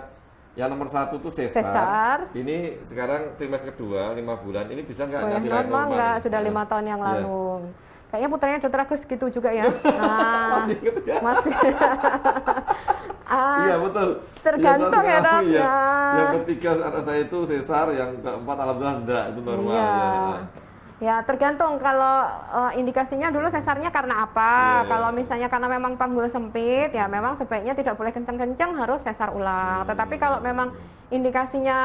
nomor 1 tuh sesar. Ini sekarang trimester kedua, 5 bulan. Ini bisa nggak nanti normal? Nggak, sudah 5 tahun yang lalu. Kayaknya putranya dokter Agus gitu juga ya. Nah, masih gitu ya? Masih. Iya betul. Tergantung ya dok. Ya. Yang ketiga anak saya itu sesar, yang keempat alhamdulillah enggak, itu normal. Iya. Ya tergantung, kalau indikasinya dulu sesarnya karena apa. Kalau misalnya karena memang panggul sempit, ya memang sebaiknya tidak boleh kencang-kencang, harus sesar ulang. Tetapi kalau memang indikasinya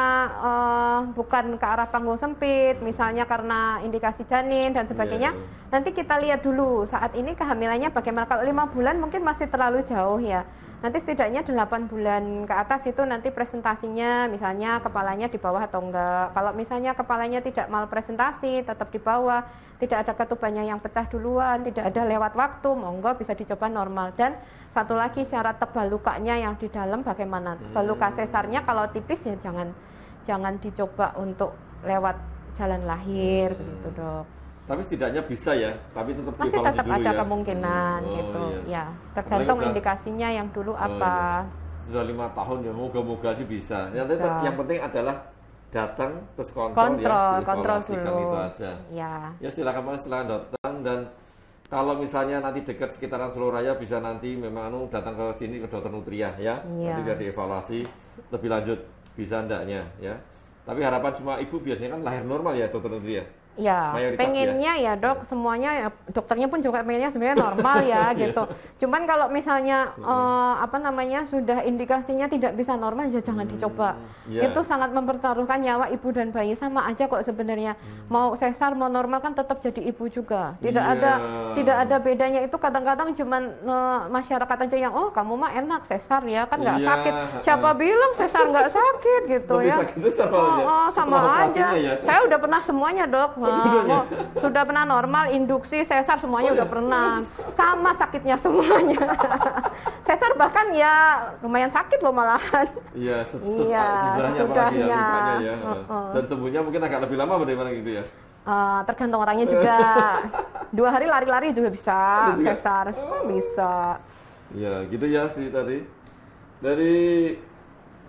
bukan ke arah panggul sempit, misalnya karena indikasi janin dan sebagainya, nanti kita lihat dulu saat ini kehamilannya bagaimana. Kalau 5 bulan mungkin masih terlalu jauh ya. Nanti setidaknya 8 bulan ke atas itu nanti presentasinya, misalnya kepalanya di bawah atau enggak. Kalau misalnya kepalanya tidak malpresentasi, tetap di bawah, tidak ada ketubannya yang pecah duluan, tidak ada lewat waktu, monggo bisa dicoba normal. Dan satu lagi, syarat tebal lukanya yang di dalam bagaimana. Tebal luka sesarnya kalau tipis ya jangan dicoba untuk lewat jalan lahir, begitu dok. Tapi setidaknya bisa ya, tapi masih tetap ada ya. Kemungkinan gitu ya, tergantung indikasinya yang dulu apa. Sudah 5 tahun ya, moga-moga sih bisa. Yang penting adalah datang terus kontrol dulu itu aja. Ya silakan datang, dan kalau misalnya nanti dekat sekitaran Soloraya bisa nanti memang datang ke sini ke dokter Nutria ya. Nanti biar dievaluasi lebih lanjut bisa ndaknya ya. Tapi harapan semua ibu biasanya kan lahir normal ya dokter Nutria. Ya, pengennya ya dok, semuanya ya, dokternya pun juga pengennya sebenarnya normal ya gitu. Cuman kalau misalnya sudah indikasinya tidak bisa normal, ya jangan dicoba. Itu sangat mempertaruhkan nyawa ibu dan bayi, sama aja kok sebenarnya. Mau sesar mau normal kan tetap jadi ibu juga. Tidak ada bedanya. Itu kadang-kadang cuman masyarakat aja yang kamu mah enak sesar ya kan nggak sakit. Siapa bilang sesar nggak sakit gitu ya? Sama aja. Saya udah pernah semuanya dok. Sudah pernah normal, induksi, sesar semuanya udah pernah. Sama sakitnya semuanya. Sesar bahkan ya lumayan sakit loh malahan. Iya, sesudahnya apalagi ya, lukanya ya. Dan sembuhnya mungkin agak lebih lama bagaimana gitu ya? Tergantung orangnya juga. 2 hari lari-lari juga bisa, sesar bisa. Ya gitu ya sih tadi. Dari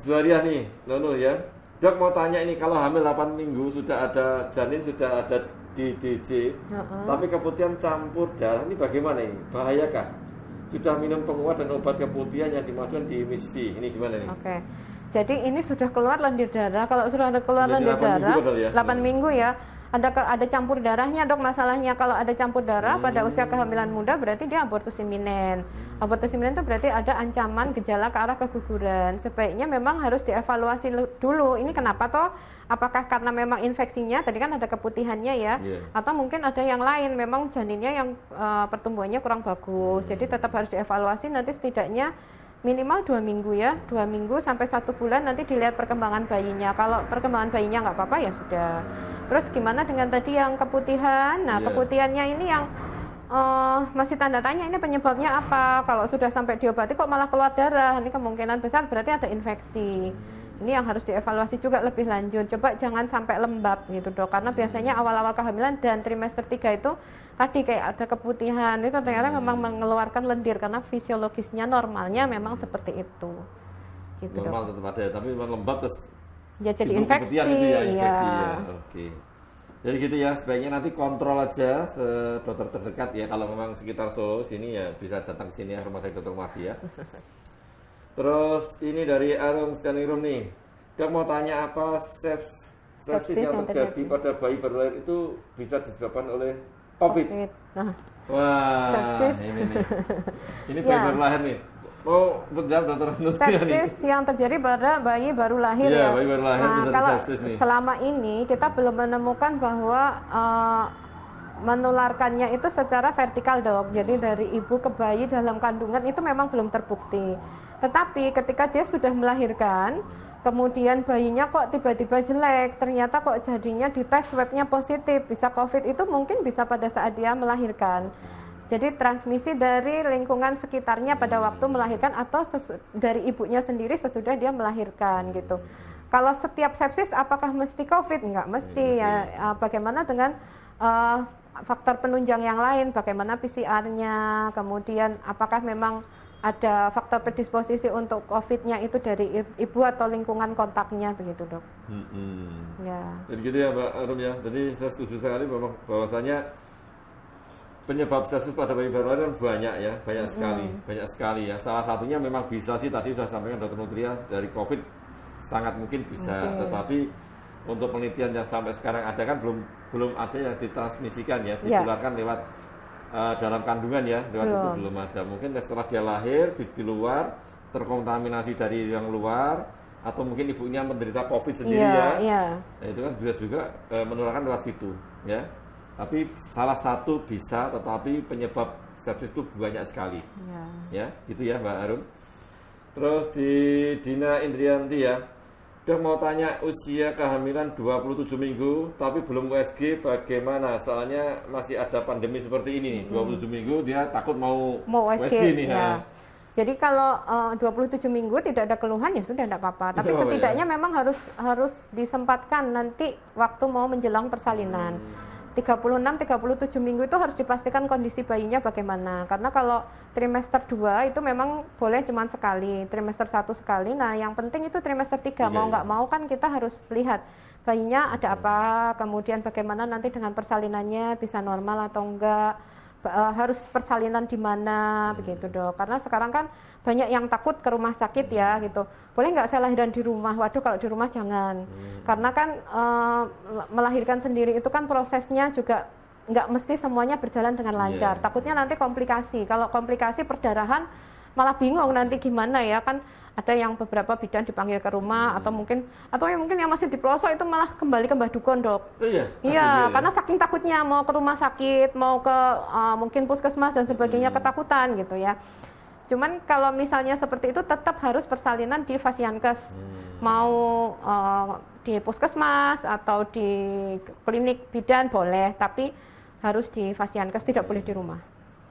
Zuharia nih, Nono ya. Dok mau tanya ini, kalau hamil 8 minggu sudah ada janin, sudah ada di DJJ, tapi keputihan campur darah, ini bagaimana ini? Bahayakah? Sudah minum penguat dan obat keputihan yang dimasukkan di MISPI, ini gimana nih? Oke, jadi ini sudah keluar lendir darah. Kalau sudah ada keluar lendir darah, 8 minggu ya, ada campur darahnya dok. Masalahnya kalau ada campur darah pada usia kehamilan muda, berarti dia abortus iminen. Abortus iminen itu berarti ada ancaman gejala ke arah keguguran. Sebaiknya memang harus dievaluasi dulu. Ini kenapa toh? Apakah karena memang infeksinya, tadi kan ada keputihannya ya, atau mungkin ada yang lain, memang janinnya yang pertumbuhannya kurang bagus. Jadi tetap harus dievaluasi, nanti setidaknya minimal 2 minggu ya, 2 minggu sampai 1 bulan, nanti dilihat perkembangan bayinya. Kalau perkembangan bayinya nggak apa-apa ya sudah. Terus gimana dengan tadi yang keputihan? Nah, keputihannya ini yang masih tanda tanya, ini penyebabnya apa? Kalau sudah sampai diobati kok malah keluar darah, ini kemungkinan besar berarti ada infeksi. Ini yang harus dievaluasi juga lebih lanjut. Coba jangan sampai lembab gitu dok, karena biasanya awal-awal kehamilan dan trimester 3 itu tadi kayak ada keputihan, itu ternyata memang mengeluarkan lendir karena fisiologisnya normalnya memang seperti itu. Gitu, normal dok. Tetap ada, tapi memang lembab terus ya jadi infeksi. Itu ya, infeksi ya. Oke. Jadi gitu ya, sebaiknya nanti kontrol aja dokter terdekat ya. Kalau memang sekitar Solo sini ya bisa datang ke sini ya, rumah sakit Dr. Mahdi ya. Terus ini dari Arum Staningrum nih. Dok mau tanya apa sepsis yang terjadi pada bayi baru lahir itu bisa disebabkan oleh COVID? Nah, wah, sepsis. Ini nih. Ini bayi baru lahir nih. Mau berjawab dokter Nurtia nih. Sepsis yang terjadi pada bayi baru lahir ya. Bayi baru lahir nah, kalau sepsis nih. Selama ini kita belum menemukan bahwa menularkannya itu secara vertikal dok. Jadi dari ibu ke bayi dalam kandungan itu memang belum terbukti. Tetapi ketika dia sudah melahirkan, kemudian bayinya kok tiba-tiba jelek, ternyata kok jadinya di tes swabnya positif, bisa COVID, itu mungkin bisa pada saat dia melahirkan. Jadi transmisi dari lingkungan sekitarnya pada waktu melahirkan atau dari ibunya sendiri sesudah dia melahirkan gitu. Kalau setiap sepsis apakah mesti COVID? Enggak mesti ya. Bagaimana dengan faktor penunjang yang lain? Bagaimana PCR-nya? Kemudian apakah memang ada faktor predisposisi untuk COVID-nya itu dari ibu atau lingkungan kontaknya begitu dok? Ya. Jadi gitu ya Mbak Arum ya. Jadi saya setuju sekali bahwasanya penyebab sepsis pada bayi baru lahir banyak ya, banyak sekali ya. Salah satunya memang bisa sih tadi sudah sampaikan Dr. Nutria dari COVID sangat mungkin bisa, tetapi untuk penelitian yang sampai sekarang ada kan belum ada yang ditransmisikan ya, ditularkan lewat dalam kandungan ya, lewat itu belum ada. Mungkin setelah dia lahir di luar terkontaminasi dari yang luar atau mungkin ibunya menderita COVID sendiri ya. Nah, itu kan bisa juga menularkan lewat situ ya. Tapi salah satu bisa, tetapi penyebab sepsis itu banyak sekali. Ya, gitu ya Mbak Arum. Terus di Dina Indrianti ya, Dok mau tanya usia kehamilan 27 minggu, tapi belum USG bagaimana? Soalnya masih ada pandemi seperti ini nih, 27 minggu dia takut mau USG nih. Ya. Jadi kalau 27 minggu tidak ada keluhan ya sudah tidak apa-apa. Tapi setidaknya memang harus disempatkan nanti waktu mau menjelang persalinan. 36-37 minggu itu harus dipastikan kondisi bayinya bagaimana. Karena kalau trimester 2 itu memang boleh cuma sekali, trimester 1 sekali. Nah yang penting itu trimester 3, mau nggak mau kan kita harus lihat bayinya ada apa, kemudian bagaimana nanti dengan persalinannya bisa normal atau enggak, harus persalinan di mana begitu dok. Karena sekarang kan banyak yang takut ke rumah sakit ya gitu. Boleh nggak saya lahiran di rumah? Waduh kalau di rumah jangan. Karena kan melahirkan sendiri itu kan prosesnya juga nggak mesti semuanya berjalan dengan lancar. Takutnya nanti komplikasi. Kalau komplikasi perdarahan malah bingung nanti gimana ya kan. Ada yang beberapa bidan dipanggil ke rumah atau mungkin yang masih di pelosok itu malah kembali ke Mbah Dukun dok. Iya, karena saking takutnya mau ke rumah sakit, mau ke mungkin puskesmas dan sebagainya ketakutan gitu ya. Cuman kalau misalnya seperti itu tetap harus persalinan di Fasiankes, mau di puskesmas atau di klinik bidan boleh, tapi harus di Fasiankes, tidak boleh di rumah.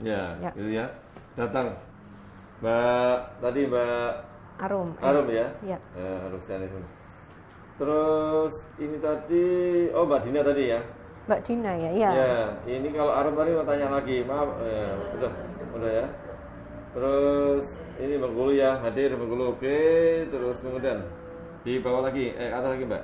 Ya. Gitu ya. Datang Mbak Arum ya? Iya. Arum Staningrum. Terus ini tadi, Mbak Dina tadi ya? Mbak Dina ya, iya. Ya, ini kalau Arum tadi mau tanya lagi, maaf, udah ya. Terus ini Bengkulu ya, hadir Bengkulu, oke. Terus kemudian di bawah lagi, atas lagi Mbak.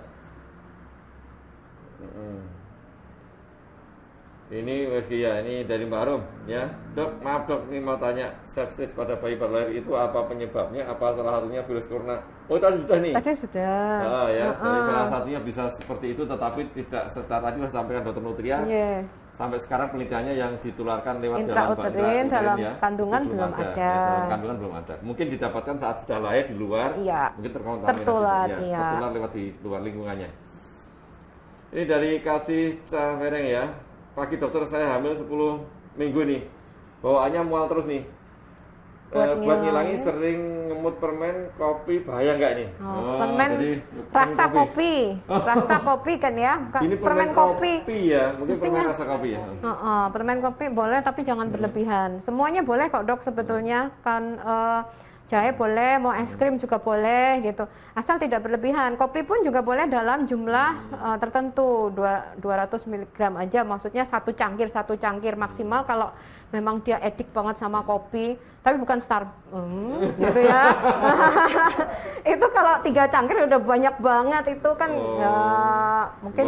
Ini USG ya, ini dari Mbak Arum ya. Dok, maaf dok, ini mau tanya sepsis pada bayi baru lahir itu apa penyebabnya? Apa salah satunya virus corona? Oh tadi sudah nih. Tadi sudah. Ya, salah satunya bisa seperti itu, tetapi tidak secara tadi sudah sampaikan Dokter Nutria. Sampai sekarang penelitiannya yang ditularkan lewat intrauterin dalam ya, kandungan belum ada. Dalam kandungan belum ada. Mungkin didapatkan saat sudah lahir di luar, mungkin terkontaminasi, tertular lewat di luar lingkungannya. Ini dari Kasih Cawereng ya. Pagi dokter, saya hamil 10 minggu nih, bawaannya mual terus nih. Buat ngilangi sering ngemut permen, kopi, bahaya nggak nih? Permen rasa kopi. Rasa kopi kan ya, bukan ini permen kopi ya, mungkin permen rasa kopi ya. Permen kopi boleh tapi jangan berlebihan. Semuanya boleh kok dok sebetulnya kan. Jahe boleh, mau es krim juga boleh gitu, asal tidak berlebihan. Kopi pun juga boleh dalam jumlah tertentu, 200 mg aja, maksudnya satu cangkir maksimal. Kalau memang dia edik banget sama kopi, tapi bukan gitu ya. Itu kalau 3 cangkir udah banyak banget, itu kan ya mungkin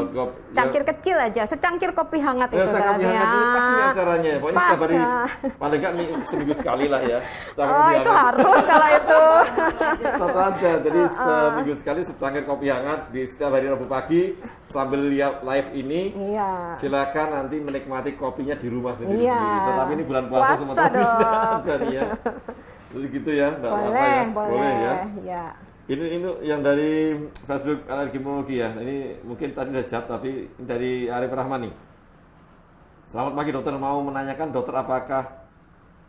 cangkir kecil aja, secangkir kopi hangat itu kan kopi hangat ini pasti acaranya, pokoknya setiap hari paling nggak seminggu sekali lah ya. Itu harus kalau itu. Satu aja, jadi seminggu sekali secangkir kopi hangat di setiap hari Rabu pagi sambil lihat live ini. Iya. Silakan nanti menikmati kopinya di rumah sendiri. Tetapi ini bulan puasa semua jadi ya. Terus gitu ya, enggak apa-apa ya. Boleh ya. Ini yang dari Facebook Alergimologi ya. Ini mungkin tadi udah jawab, tapi ini dari Arif Rahman nih. Selamat pagi dokter, mau menanyakan dokter apakah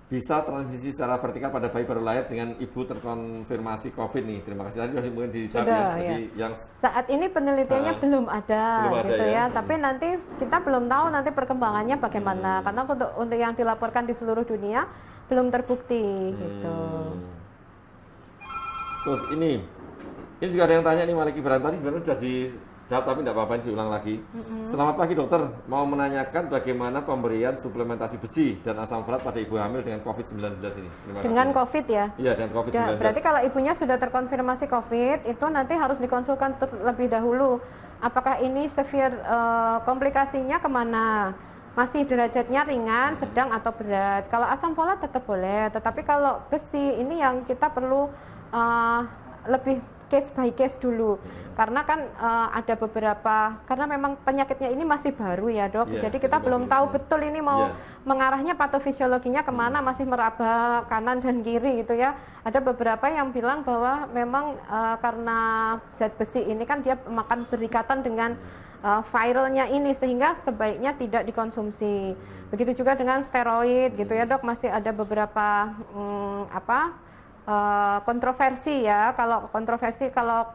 bisa transmisi secara vertikal pada bayi baru lahir dengan ibu terkonfirmasi COVID nih. Terima kasih, tadi mungkin dijawab ya. Jadi yang saat ini penelitiannya belum ada gitu ya. Tapi nanti kita belum tahu nanti perkembangannya bagaimana. Karena untuk yang dilaporkan di seluruh dunia belum terbukti gitu. Terus ini juga ada yang tanya nih, Malik Ibrahim, tadi sebenarnya sudah dijawab tapi tidak apa-apa diulang lagi. Selamat pagi dokter, mau menanyakan bagaimana pemberian suplementasi besi dan asam folat pada ibu hamil dengan COVID-19 ini. Dengan COVID ya? Iya, dengan COVID-19. Berarti kalau ibunya sudah terkonfirmasi COVID, itu nanti harus dikonsulkan terlebih dahulu. Apakah ini severe, komplikasinya kemana? Masih derajatnya ringan, sedang atau berat. Kalau asam folat tetap boleh, tetapi kalau besi ini yang kita perlu lebih case by case dulu, karena kan ada beberapa, karena memang penyakitnya ini masih baru ya dok, jadi kita belum tahu betul ini mau mengarahnya patofisiologinya kemana, masih meraba kanan dan kiri gitu ya. Ada beberapa yang bilang bahwa memang karena zat besi ini kan dia makan berikatan dengan viralnya ini, sehingga sebaiknya tidak dikonsumsi. Begitu juga dengan steroid gitu ya dok, masih ada beberapa kontroversi ya. Kalau kontroversi kalau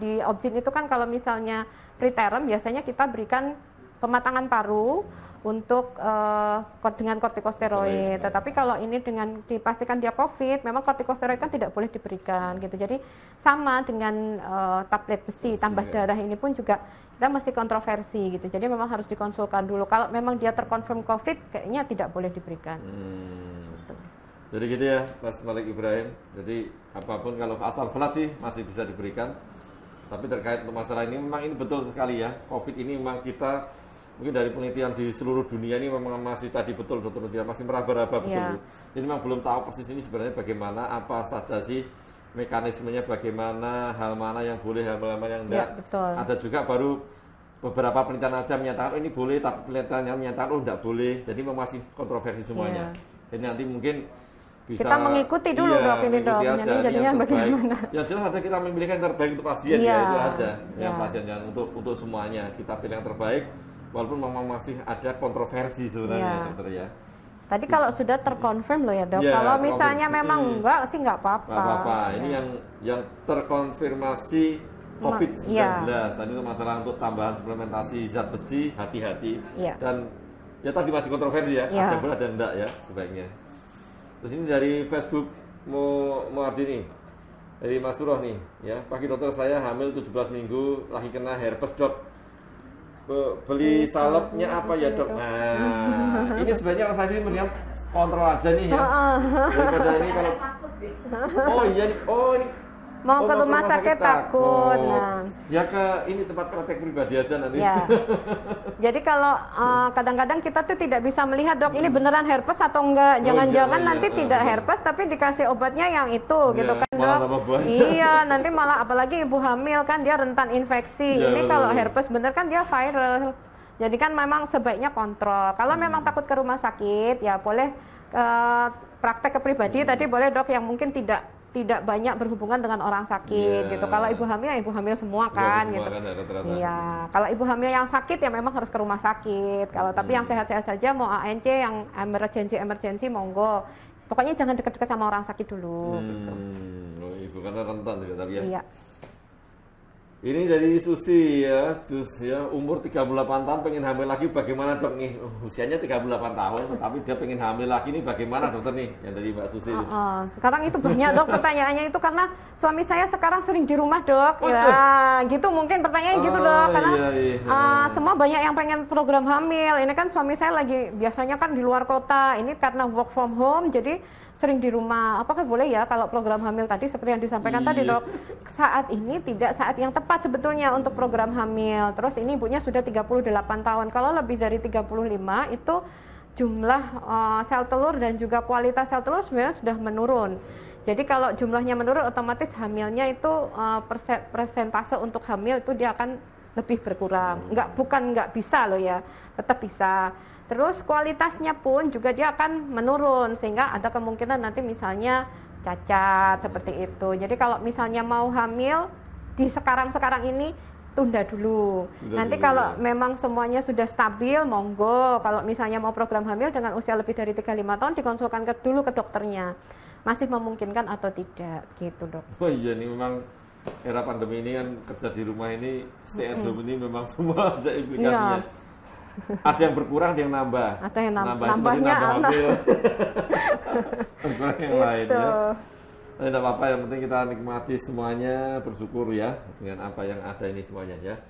di Objin itu kan kalau misalnya preterm biasanya kita berikan pematangan paru untuk dengan kortikosteroid. Tetapi kalau ini dengan dipastikan dia COVID, memang kortikosteroid kan tidak boleh diberikan gitu. Jadi sama dengan tablet besi tambah darah ini pun juga kita masih kontroversi gitu. Jadi memang harus dikonsulkan dulu. Kalau memang dia terkonfirm COVID, kayaknya tidak boleh diberikan. Jadi gitu ya, Mas Malik Ibrahim. Jadi apapun kalau asam folat sih masih bisa diberikan. Tapi terkait masalah ini memang ini betul sekali ya. COVID ini memang kita mungkin dari penelitian di seluruh dunia ini memang masih tadi betul dia masih meraba-raba betul. Jadi memang belum tahu persis ini sebenarnya bagaimana, apa saja sih mekanismenya, bagaimana, hal mana yang boleh, hal mana yang enggak. Ada juga baru beberapa penelitian aja menyatakan ini boleh, tapi penelitian yang menyatakan enggak boleh. Jadi memang masih kontroversi semuanya. Jadi nanti mungkin bisa kita mengikuti dulu dok ini dok, jadinya bagaimana? Yang jelas ada kita memilih yang terbaik untuk pasien ya itu aja. Yang pasien yang untuk semuanya kita pilih yang terbaik, walaupun memang masih ada kontroversi sebenarnya dokter ya. Tadi kalau sudah terkonfirm loh ya dok, kalau misalnya memang enggak sih enggak apa-apa. Enggak apa-apa, ini yang terkonfirmasi COVID-19. Tadi itu masalah untuk tambahan suplementasi zat besi, hati-hati. Dan ya tadi masih kontroversi ya, ada berat dan enggak ya sebaiknya. Terus ini dari Facebook Muardini, dari Mas Turoh nih ya, pagi dokter, saya hamil 17 minggu lagi kena herpes dok. Beli salepnya apa ya dok? Nah, ini sebenarnya saya sih mendingan kontrol aja nih ya. Daripada ini kalau ini mau ke rumah sakit takut. Nah, ya ke ini tempat praktek pribadi aja nanti. Jadi kalau kadang-kadang kita tuh tidak bisa melihat dok ini beneran herpes atau enggak. Jangan-jangan nanti tidak herpes tapi dikasih obatnya yang itu gitu kan dok. Iya, nanti malah apalagi ibu hamil kan dia rentan infeksi. Ini kalau herpes bener kan dia viral. Jadi kan memang sebaiknya kontrol. Kalau memang takut ke rumah sakit ya boleh praktek ke pribadi. Tadi boleh dok yang mungkin tidak banyak berhubungan dengan orang sakit gitu. Kalau ibu hamil ya ibu hamil semua kan gitu. Iya, kalau ibu hamil yang sakit ya memang harus ke rumah sakit. Kalau tapi yang sehat-sehat saja mau ANC yang emergency monggo. Pokoknya jangan dekat-dekat sama orang sakit dulu gitu. Ibu karena rentan juga tapi ya. Iya. Ini dari Susi ya, umur 38 tahun pengen hamil lagi bagaimana dok nih? Usianya 38 tahun, tapi dia pengen hamil lagi nih bagaimana dokter nih? Yang dari Mbak Susi. Sekarang itu banyak dok pertanyaannya itu karena suami saya sekarang sering di rumah dok. Ya, gitu mungkin pertanyaannya gitu dok. Karena semua banyak yang pengen program hamil. Ini kan suami saya lagi biasanya kan di luar kota. Ini karena work from home, jadi sering di rumah. Apakah boleh ya kalau program hamil tadi seperti yang disampaikan tadi dok? Saat ini tidak saat yang tepat sebetulnya untuk program hamil. Terus ini ibunya sudah 38 tahun. Kalau lebih dari 35 itu jumlah sel telur dan juga kualitas sel telur sebenarnya sudah menurun. Jadi kalau jumlahnya menurun otomatis hamilnya itu persentase untuk hamil itu dia akan lebih berkurang. Bukan nggak bisa loh ya, tetap bisa. Terus kualitasnya pun juga dia akan menurun sehingga ada kemungkinan nanti misalnya cacat seperti itu. Jadi kalau misalnya mau hamil di sekarang ini tunda dulu. Nanti kalau memang semuanya sudah stabil, monggo. Kalau misalnya mau program hamil dengan usia lebih dari 35 tahun dikonsulkan dulu ke dokternya. Masih memungkinkan atau tidak gitu dok. Oh iya nih memang era pandemi ini kan kerja di rumah ini stay at home ini memang semua ada implikasinya. Iya. Ada yang berkurang, ada yang nambah. Ada yang nambahnya hamil. Berkurang yang lain ya. Tapi tidak apa-apa, yang penting kita nikmati semuanya, bersyukur ya dengan apa yang ada ini semuanya ya.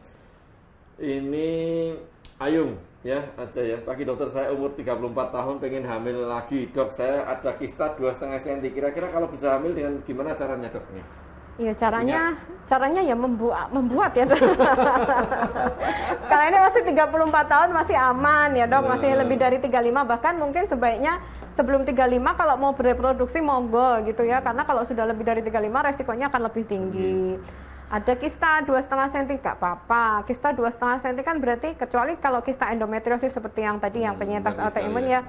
Ini Ayung ya aja ya. Pagi dokter, saya umur 34 tahun pengen hamil lagi. Dok, saya ada kista 2,5 cm. Kira-kira kalau bisa hamil dengan gimana caranya dok nih? Iya caranya ya membuat ya. Kalau ini masih 34 tahun masih aman ya dok, masih lebih dari 35 bahkan mungkin sebaiknya sebelum 35 kalau mau bereproduksi monggo gitu ya, karena kalau sudah lebih dari 35 resikonya akan lebih tinggi. Ada kista 2,5 cm nggak apa-apa. Kista 2,5 cm kan berarti kecuali kalau kista endometriosis seperti yang tadi yang penyintas autoimun ya.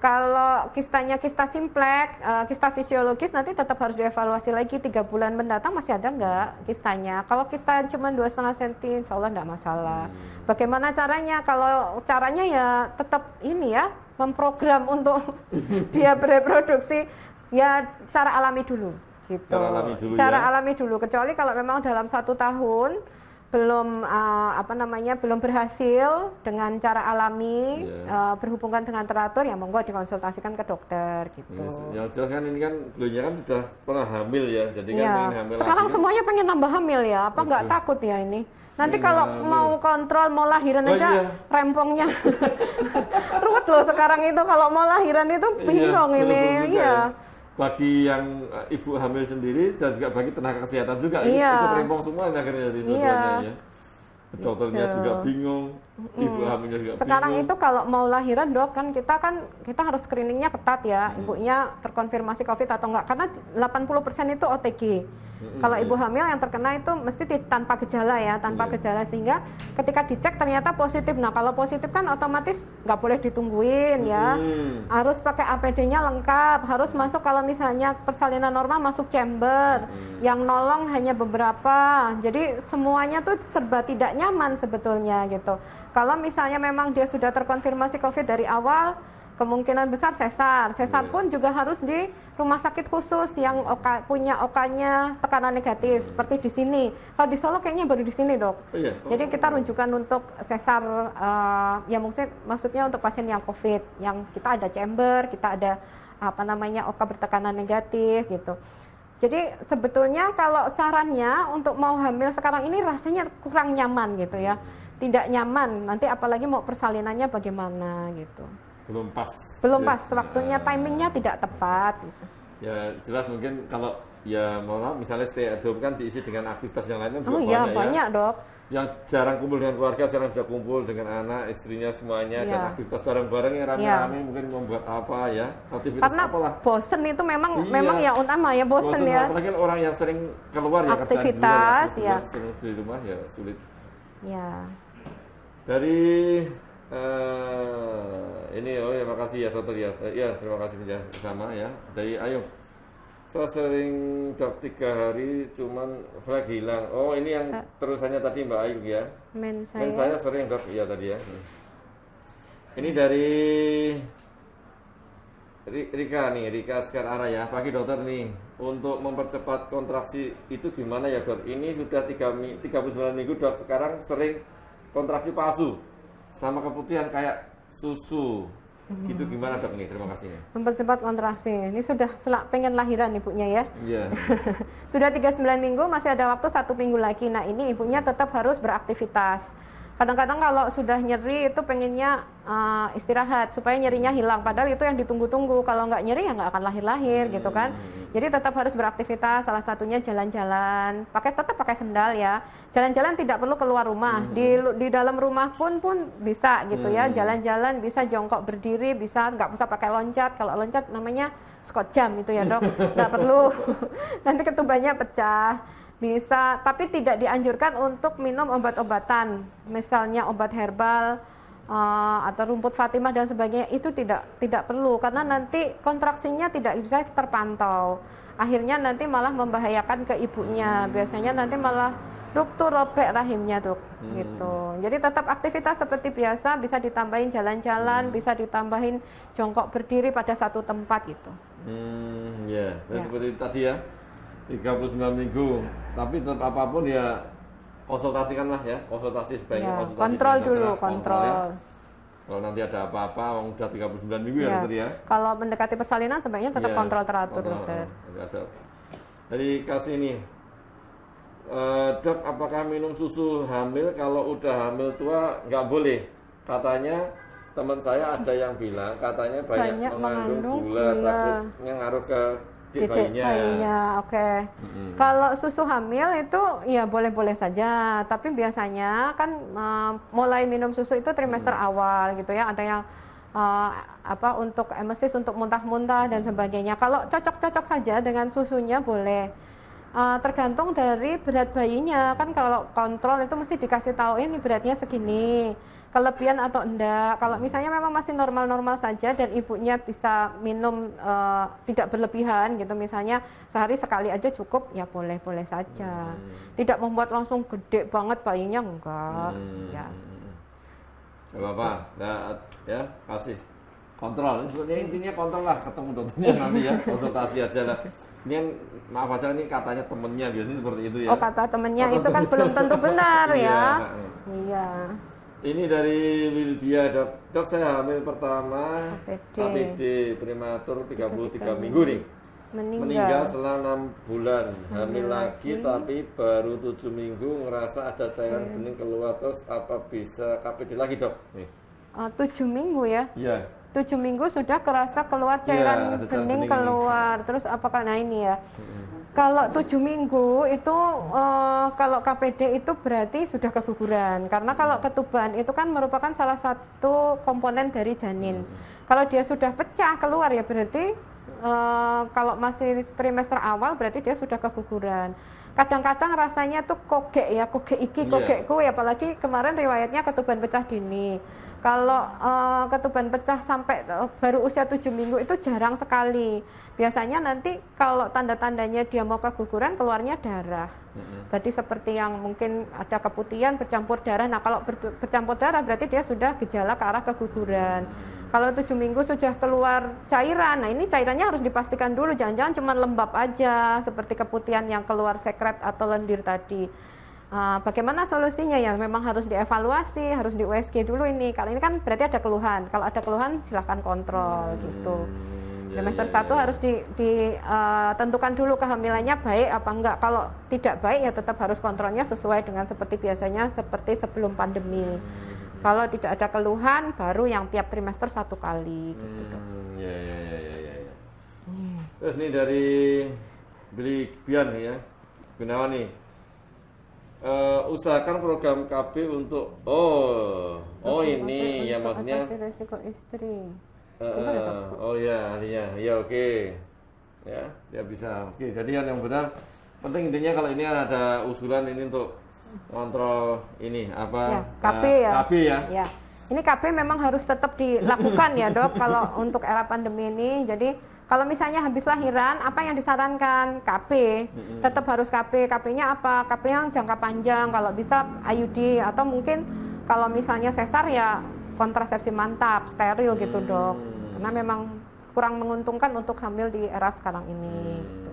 Kalau kistanya kista simplek, kista fisiologis nanti tetap harus dievaluasi lagi 3 bulan mendatang masih ada nggak kistanya. Kalau kista cuma 2,5 cm, insya Allah nggak masalah. Bagaimana caranya? Kalau caranya ya tetap ini ya, memprogram untuk dia bereproduksi ya secara alami dulu. Gitu. Cara alami dulu. Kecuali kalau memang dalam 1 tahun belum belum berhasil dengan cara alami berhubungan dengan teratur ya monggo dikonsultasikan ke dokter gitu. Yang jelas kan ini kan beliaunya kan sudah pernah hamil ya, jadi kan pengen hamil sekarang lagi. Semuanya pengen nambah hamil ya, apa nggak takut ya ini? Nanti kalau mau kontrol mau lahiran aja rempongnya ruwet loh sekarang itu, kalau mau lahiran itu bingung ini. Iya. Bagi yang ibu hamil sendiri dan juga bagi tenaga kesehatan juga ikut rempong semua akhirnya di semuanya ya. Dokternya juga bingung, ibu hamilnya juga sekarang bingung. Itu kalau mau lahiran dok kan kita harus screeningnya ketat ya, ibunya terkonfirmasi COVID atau enggak, karena 80% itu OTG. Kalau ibu hamil yang terkena itu mesti tanpa gejala ya, gejala, sehingga ketika dicek ternyata positif. Nah kalau positif kan otomatis nggak boleh ditungguin ya, harus pakai APD-nya lengkap, harus masuk kalau misalnya persalinan normal masuk chamber, yang nolong hanya beberapa, jadi semuanya tuh serba tidak nyaman sebetulnya gitu. Kalau misalnya memang dia sudah terkonfirmasi COVID dari awal, kemungkinan besar sesar pun juga harus di rumah sakit khusus yang punya OK-nya tekanan negatif seperti di sini. Kalau di Solo kayaknya baru di sini dok. Jadi kita rujukan untuk sesar ya maksudnya untuk pasien yang COVID, yang kita ada chamber, kita ada OK bertekanan negatif gitu. Jadi sebetulnya kalau sarannya untuk mau hamil sekarang ini rasanya kurang nyaman gitu ya, tidak nyaman. Nanti apalagi mau persalinannya bagaimana gitu. Belum pas waktunya, timingnya tidak tepat gitu. Ya jelas mungkin kalau ya misalnya stay at home kan diisi dengan aktivitas yang lainnya juga banyak dok. Yang jarang kumpul dengan keluarga sekarang bisa kumpul dengan anak, istrinya semuanya, dan aktivitas bareng-bareng yang rame-rame mungkin membuat apa ya, aktivitas karena apalah. Bosen itu memang yang utama ya, bosen ya. Apalagi orang yang sering keluar ya, aktivitas ya. Di rumah ya sulit. Ya. Dari ini terima kasih ya dokter ya. Ya terima kasih sama ya. Dari Ayung. Saya sering dok 3 hari cuman flag hilang. Oh ini yang terusannya tadi Mbak Ayung ya. Men saya sering dok ya tadi ya. Ini dari Rika sekarang arah ya, pagi dokter nih. Untuk mempercepat kontraksi itu gimana ya dok? Ini sudah 39 minggu dok, sekarang sering kontraksi palsu sama keputihan kayak susu. Gitu gimana dok nih? Terima kasih. Mempercepat kontraksi. Ini sudah pengen lahiran ibunya ya. Iya. Sudah 39 minggu, masih ada waktu 1 minggu lagi. Nah ini ibunya tetap harus beraktivitas. Kadang-kadang kalau sudah nyeri itu pengennya istirahat supaya nyerinya hilang. Padahal itu yang ditunggu-tunggu. Kalau nggak nyeri ya nggak akan lahir-lahir gitu kan. Jadi tetap harus beraktivitas. Salah satunya jalan-jalan. Tetap pakai sendal ya. Jalan-jalan tidak perlu keluar rumah. Di dalam rumah pun bisa gitu ya. Jalan-jalan bisa jongkok berdiri, bisa nggak usah pakai loncat. Kalau loncat namanya squat jump itu ya dok. Nggak perlu. Nanti ketubannya pecah. Bisa, tapi tidak dianjurkan untuk minum obat-obatan, misalnya obat herbal atau rumput Fatimah dan sebagainya, itu tidak perlu karena nanti kontraksinya tidak bisa terpantau. Akhirnya nanti malah membahayakan ke ibunya. Biasanya nanti malah ruptur, robek rahimnya dok. Gitu. Jadi tetap aktivitas seperti biasa, bisa ditambahin jalan-jalan, bisa ditambahin jongkok berdiri pada satu tempat gitu. Ya, seperti tadi ya. 39 minggu, tapi tetap apapun ya konsultasikanlah ya, konsultasi sebaiknya ya, konsultasi kontrol dulu, kontrol. Ya. Kalau nanti ada apa-apa, udah 39 minggu ya dokter ya. Kalau mendekati persalinan sebaiknya tetap kontrol teratur dokter. Jadi kasih ini, dok, apakah minum susu hamil kalau udah hamil tua nggak boleh? Katanya teman saya ada yang bilang katanya banyak mengandung gula, takutnya ngaruh ke bayinya. Oke. Kalau susu hamil itu ya boleh-boleh saja, tapi biasanya kan mulai minum susu itu trimester awal gitu ya. Ada yang untuk emesis, untuk muntah-muntah dan sebagainya. Kalau cocok-cocok saja dengan susunya boleh. Tergantung dari berat bayinya, kan kalau kontrol itu mesti dikasih tahu ini beratnya segini, kelebihan atau enggak. Kalau misalnya memang masih normal-normal saja dan ibunya bisa minum tidak berlebihan gitu, misalnya sehari sekali aja cukup, ya boleh-boleh saja. Tidak membuat langsung gede banget bayinya, enggak. Ya. Coba ya kasih kontrol. Sebetulnya intinya kontrol lah, ketemu dokternya nanti ya, konsultasi aja lah. Ini yang maaf aja, ini katanya temennya biasanya seperti itu ya. Oh, kata temennya itu kan belum tentu benar ya. Iya. Ini dari Wildia, dok saya hamil pertama KPD prematur 33 minggu nih. Meninggal setelah 6 bulan. Hamil lagi tapi baru 7 minggu ngerasa ada cairan bening keluar, terus apa bisa KPD lagi dok? Nih. 7 minggu ya? Iya. 7 minggu sudah kerasa keluar cairan bening keluar. Terus apakah ini ya? Kalau 7 minggu itu kalau KPD itu berarti sudah keguguran. Karena kalau ketuban itu kan merupakan salah satu komponen dari janin. Kalau dia sudah pecah keluar ya berarti kalau masih trimester awal berarti dia sudah keguguran. Kadang-kadang rasanya tuh kogek ya, kogekku ya, apalagi kemarin riwayatnya ketuban pecah dini. Kalau ketuban pecah sampai baru usia 7 minggu itu jarang sekali. Biasanya nanti kalau tanda-tandanya dia mau keguguran keluarnya darah. Jadi seperti yang mungkin ada keputihan, bercampur darah. Nah kalau bercampur darah berarti dia sudah gejala ke arah keguguran. Kalau 7 minggu sudah keluar cairan, nah ini cairannya harus dipastikan dulu. Jangan-jangan cuma lembab aja seperti keputihan yang keluar sekret atau lendir tadi. Bagaimana solusinya ya? Memang harus dievaluasi, harus di USG dulu ini. Kalau ini kan berarti ada keluhan. Kalau ada keluhan silahkan kontrol gitu. Trimester 1 harus ditentukan dulu kehamilannya baik apa enggak. Kalau tidak baik ya tetap harus kontrolnya sesuai dengan seperti biasanya, seperti sebelum pandemi. Kalau tidak ada keluhan, baru yang tiap trimester 1 kali. Gitu. Terus ini dari Beli Bian ya, Gunawan nih. Usahakan program KB untuk ini ya maksudnya resiko istri. Ya oke. Ya, dia bisa. Oke, jadi yang benar penting intinya kalau ini ada usulan ini untuk kontrol ini apa? KB ya. KB ya. Ya. Ini KB memang harus tetap dilakukan ya, Dok, kalau untuk era pandemi ini. Jadi kalau misalnya habis lahiran, apa yang disarankan? KB, tetap harus KB. KB-nya apa? KB yang jangka panjang, kalau bisa IUD, atau mungkin kalau misalnya sesar ya kontrasepsi mantap, steril gitu dok. Karena memang kurang menguntungkan untuk hamil di era sekarang ini. Gitu.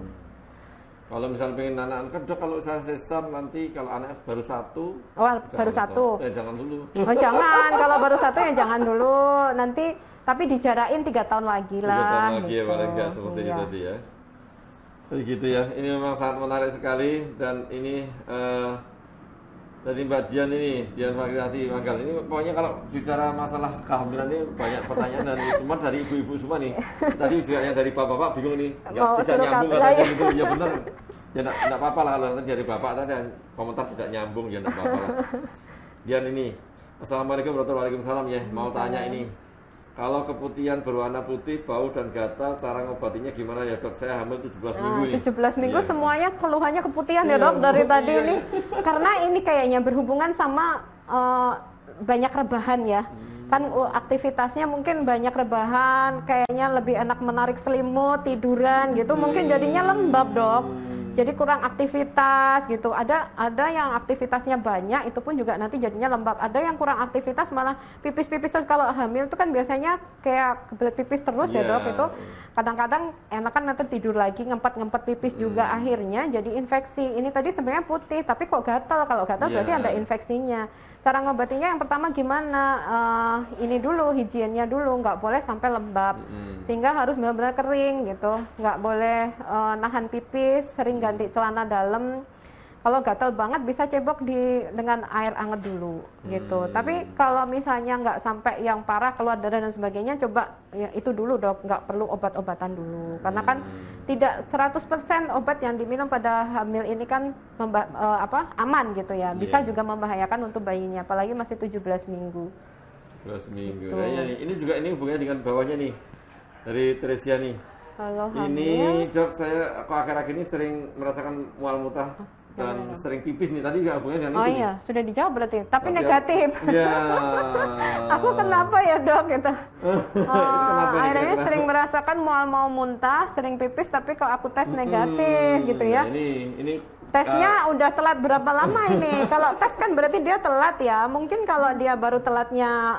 Kalau misalnya pengen anak kan Dok, kalau saya sesar nanti kalau anak baru satu. Oh, baru satu. Jangan dulu. Oh, jangan. Kalau baru satu ya jangan dulu. Nanti tapi dijarain 3 tahun lagi lah. 3 tahun lagi gitu. ya paling enggak seperti itu tadi ya. Jadi gitu ya. Ini memang sangat menarik sekali dan ini dari Mbak Dian ini, Dian Fakirati Manggal. Ini pokoknya kalau bicara masalah kehamilan ini banyak pertanyaan dan cuma dari ibu-ibu semua nih. Tadi juga yang dari bapak-bapak bingung nih, tidak nyambung katanya gitu. Ya benar. Ya enggak apa-apa lah kalau nanti dari bapak tadi komentar tidak nyambung ya enggak apa-apa lah. Dian ini, Assalamualaikum warahmatullahi wabarakatuh ya. Mau tanya ini. Kalau keputihan berwarna putih, bau dan gatal, cara ngobatinya gimana ya Dok? Saya hamil 17 minggu ini. 17 minggu semuanya keluhannya keputihan ya Dok dari tadi ini. Karena ini kayaknya berhubungan sama banyak rebahan ya. Kan aktivitasnya mungkin banyak rebahan, kayaknya lebih enak menarik selimut, tiduran gitu. Mungkin jadinya lembab Dok. Jadi kurang aktivitas gitu. Ada yang aktivitasnya banyak, itu pun juga nanti jadinya lembab. Ada yang kurang aktivitas malah pipis-pipis terus. Kalau hamil itu kan biasanya kayak kebelet pipis terus ya Dok. Itu kadang-kadang enakan nanti tidur lagi, ngempet-ngempet pipis juga akhirnya jadi infeksi. Ini tadi sebenarnya putih, tapi kok gatal. Kalau gatal berarti ada infeksinya. Cara ngobatinya yang pertama gimana? Ini dulu, higiennya dulu, nggak boleh sampai lembab. Sehingga harus benar-benar kering gitu. Nggak boleh nahan pipis, sering ganti celana dalam. Kalau gatal banget bisa cebok dengan air hangat dulu gitu. Tapi kalau misalnya nggak sampai yang parah keluar darah dan sebagainya, coba ya itu dulu Dok, nggak perlu obat-obatan dulu. Karena kan tidak 100% obat yang diminum pada hamil ini kan aman gitu ya. Bisa juga membahayakan untuk bayinya, apalagi masih 17 minggu. 17 minggu. Nah, ini juga hubungannya dengan bawahnya nih. Dari Tresia nih. Kalau ini Dok, saya akhir-akhir ini sering merasakan mual muntah dan sering pipis nih. Tadi juga hubungannya dengan itu. Iya, sudah dijawab berarti. Tapi negatif. Ya. Aku kenapa ya Dok gitu. Akhirnya kenapa? sering merasakan mual mau muntah, sering pipis, tapi kalau aku tes negatif gitu ya. Ini tesnya udah telat berapa lama ini? Kalau tes kan berarti dia telat ya. Mungkin kalau dia baru telatnya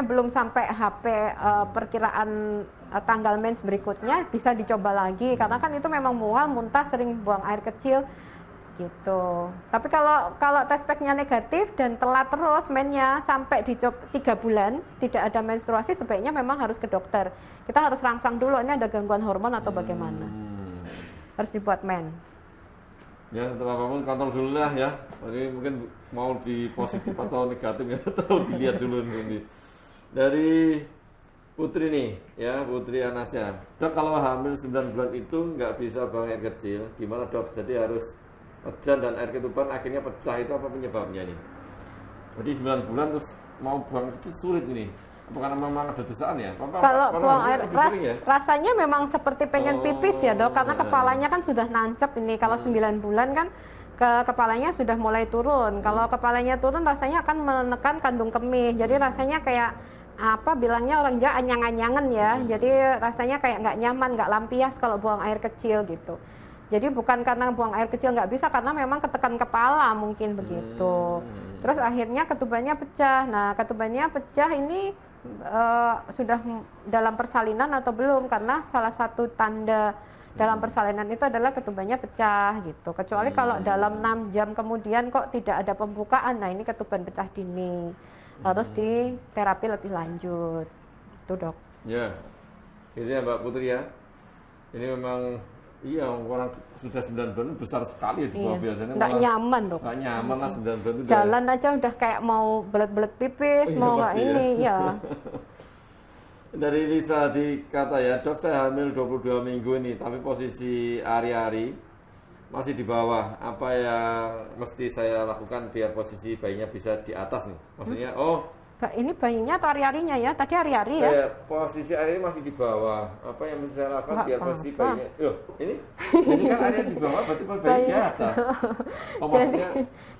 belum sampai HP perkiraan tanggal mens berikutnya, bisa dicoba lagi. Karena kan itu memang mual, muntah, sering buang air kecil gitu. Tapi kalau tes packnya negatif dan telat terus mensnya sampai di 3 bulan tidak ada menstruasi, sebaiknya memang harus ke dokter. Kita harus rangsang dulu ini ada gangguan hormon atau bagaimana. Harus dibuat men. Ya, setelah apapun kontrol dulu lah ya. Ini mungkin mau di positif atau negatif ya, atau dilihat dulu nih. Dari Putri nih, ya Putri Anasya. Dok, kalau hamil 9 bulan itu nggak bisa buang air kecil, gimana Dok? Jadi harus hujan dan air ketuban akhirnya pecah, itu apa penyebabnya nih? Jadi 9 bulan terus mau buang kecil sulit ini. Apa karena memang ada desaan ya? Kalau buang air rasanya memang seperti pengen pipis ya Dok, karena kepalanya kan sudah nancep ini. Kalau 9 bulan kan kepalanya sudah mulai turun. Kalau kepalanya turun rasanya akan menekan kandung kemih. Jadi rasanya kayak bilangnya orang Jawa anyang-anyangan ya. Jadi rasanya kayak nggak nyaman, nggak lampias kalau buang air kecil gitu. Jadi bukan karena buang air kecil nggak bisa, karena memang ketekan kepala mungkin begitu. Terus akhirnya ketubannya pecah. Nah, ketubannya pecah ini sudah dalam persalinan atau belum, karena salah satu tanda dalam persalinan itu adalah ketubannya pecah gitu. Kecuali kalau dalam 6 jam kemudian kok tidak ada pembukaan, nah ini ketuban pecah dini, harus di terapi lebih lanjut itu Dok. Ya, itu ya Mbak Putri ya. Ini memang orang sudah 9 bulan besar sekali di bawah biasanya. Nggak nyaman Dok. Nggak nyaman lah 9 bulan itu. Jalan aja udah kayak mau belet-belet pipis, mau nggak ini ya. Dari Lisa dikata ya, Dok saya hamil 22 minggu ini, tapi posisi ari-ari masih di bawah. Apa yang mesti saya lakukan biar posisi bayinya bisa di atas nih? Maksudnya, ini bayinya atau ari-arinya ya? Tadi ari-ari ya? Posisi ari masih di bawah. Apa yang bisa saya lakukan biar posisi bayinya? Ini kan ari di bawah, berarti bayi di atas. Jadi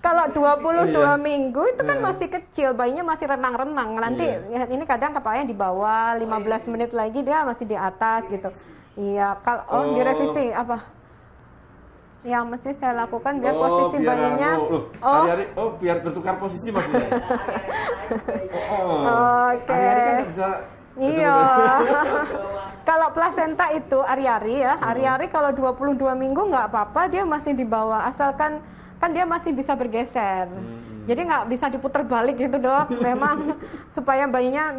kalau 22 minggu itu kan masih kecil, bayinya masih renang-renang. Nanti ini kadang kepalanya di bawah, 15 menit lagi dia masih di atas gitu. Iya, kalau direvisi apa? Yang mesti saya lakukan biar posisi bayinya biar bertukar posisi maksudnya. Oke. Hari-hari kan bisa Iya. Kalau plasenta itu ari-ari ya, ari-ari kalau 22 minggu nggak apa-apa, dia masih di bawah, asalkan kan dia masih bisa bergeser. Jadi nggak bisa diputar balik gitu dok. Memang supaya bayinya,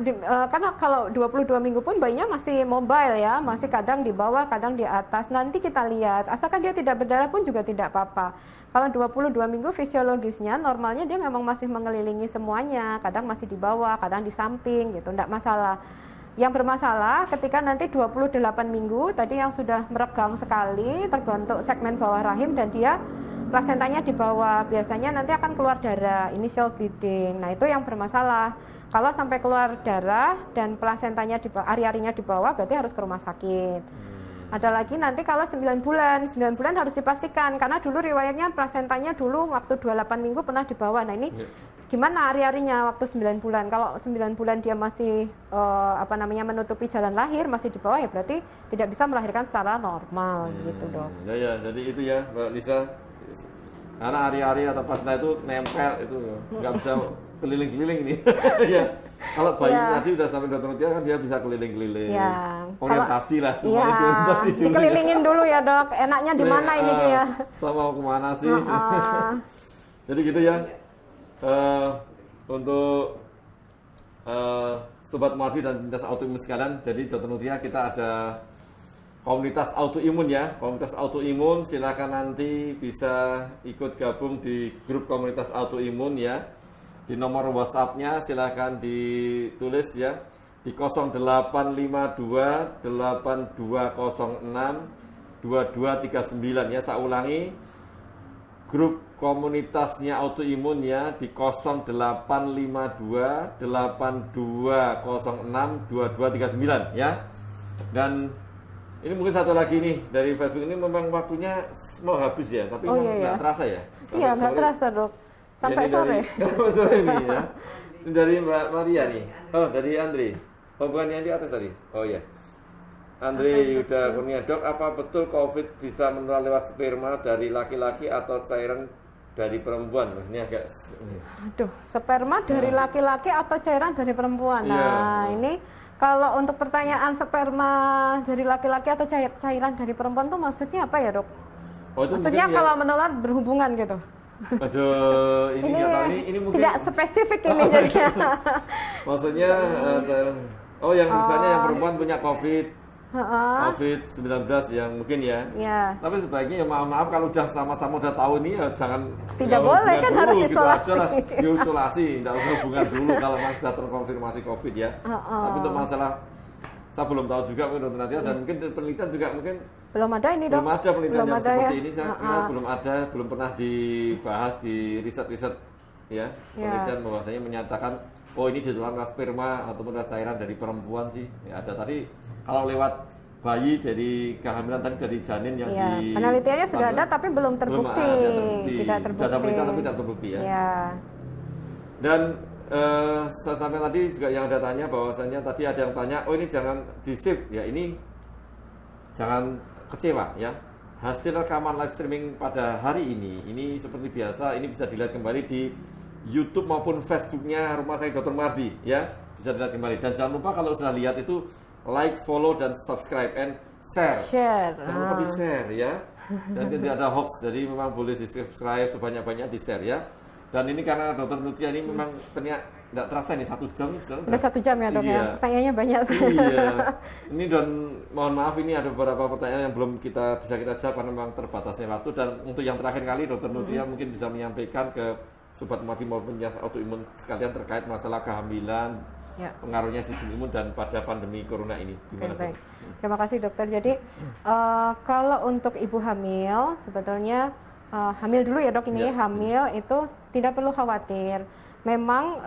karena kalau 22 minggu pun bayinya masih mobile ya, masih kadang di bawah, kadang di atas. Nanti kita lihat, asalkan dia tidak berdarah pun juga tidak apa-apa. Kalau 22 minggu fisiologisnya, normalnya dia memang masih mengelilingi semuanya. Kadang masih di bawah, kadang di samping gitu, nggak masalah. Yang bermasalah ketika nanti 28 minggu, tadi yang sudah meregang sekali, terbentuk segmen bawah rahim dan dia plasentanya di bawah, biasanya nanti akan keluar darah, initial bleeding. Nah itu yang bermasalah. Kalau sampai keluar darah dan plasentanya di bawah, ari-arinya di bawah, berarti harus ke rumah sakit. Ada lagi nanti kalau 9 bulan harus dipastikan, karena dulu riwayatnya plasentanya dulu waktu 28 minggu pernah di bawah. Nah ini gimana ari-arinya waktu 9 bulan? Kalau 9 bulan dia masih menutupi jalan lahir, masih di bawah, ya berarti tidak bisa melahirkan secara normal gitu dok. Ya, jadi itu ya Mbak Lisa. Karena ari-ari atau plasenta itu nempel itu nggak bisa keliling-keliling nih. Ya. Kalau bayi nanti udah sampai dokter Mutia kan dia bisa keliling-keliling. Ya. Orientasi lah semuanya orientasi dulu. Dikelilingin dulu ya dok. Enaknya di mana ini dia? Sama mau kemana sih? Jadi gitu ya. Untuk sobat Muardi dan penyintas autoimun sekalian, jadi dokter Mutia kita ada komunitas autoimun ya, komunitas autoimun, silakan nanti bisa ikut gabung di grup komunitas autoimun ya. Di nomor WhatsApp-nya silakan ditulis ya di 0852 8206 2239 ya. Saya ulangi, grup komunitasnya autoimun ya di 0852 8206 2239 ya. Dan ini mungkin satu lagi nih dari Facebook, ini memang waktunya mau habis ya, tapi nggak terasa ya? Iya, nggak terasa dok, sampai sore. Sore ini ya. Ini dari Mbak Maria nih. Oh, dari Andre. Oh, bukan yang di atas tadi. Oh iya. Andre Yuda Kurnia, dok, apa betul COVID bisa menular lewat sperma dari laki-laki atau cairan dari perempuan? Ini agak. Aduh, sperma dari laki-laki atau cairan dari perempuan? Nah, ini. Kalau untuk pertanyaan sperma dari laki-laki atau cairan dari perempuan tuh maksudnya apa ya dok? Oh, itu maksudnya kalau menular berhubungan gitu? Aduh, ini mungkin tidak spesifik ini jadinya. Maksudnya, yang misalnya yang perempuan punya COVID-19 yang mungkin ya. Tapi sebaiknya ya maaf kalau udah sama-sama udah tahu ini ya jangan. Tidak boleh kan dulu, harus gitu isolasi. Aja lah, diisolasi, tidak usah hubungan dulu kalau memang sudah terkonfirmasi COVID ya. Tapi untuk masalah saya belum tahu juga mungkin nanti dan mungkin penelitian juga mungkin belum ada ini dok. Belum ada penelitian yang seperti ini, saya kira belum pernah dibahas di riset-riset ya. Penelitian bahwasanya menyatakan ini ditularkan sperma ataupun cairan dari perempuan sih. Ya ada tadi kalau lewat bayi dari kehamilan tadi dari janin yang di penelitiannya sudah ada tapi belum terbukti. Tidak terbukti. Sudah ada penelitian tapi tidak terbukti ya. Dan saya sampai tadi juga yang ada tanya bahwasanya tadi ada yang tanya, ini jangan di-save ya, ini jangan kecewa ya. Hasil rekaman live streaming pada hari ini seperti biasa, ini bisa dilihat kembali di YouTube maupun Facebooknya Rumah Sakit Dr. Mardi ya, bisa dilihat kembali. Dan jangan lupa kalau sudah lihat itu like, follow dan subscribe and share. Jangan lupa di share ya. Dan tidak ada hoax, jadi memang boleh di subscribe sebanyak-banyak, di share ya. Dan ini karena Dr. Mutia ini memang ternyata tidak terasa ini 1 jam. Udah 1 jam ya dok ya, pertanyaannya banyak. Iya. Ini dan mohon maaf ini ada beberapa pertanyaan yang belum bisa kita jawab karena memang terbatasnya waktu. Dan untuk yang terakhir kali Dr. Mutia mungkin bisa menyampaikan ke sobat Muardi maupun yang autoimun sekalian terkait masalah kehamilan, pengaruhnya sistem imun dan pada pandemi corona ini. Gimana? Baik. Terima kasih dokter. Jadi kalau untuk ibu hamil sebetulnya hamil dulu ya dok ini hamil itu tidak perlu khawatir. Memang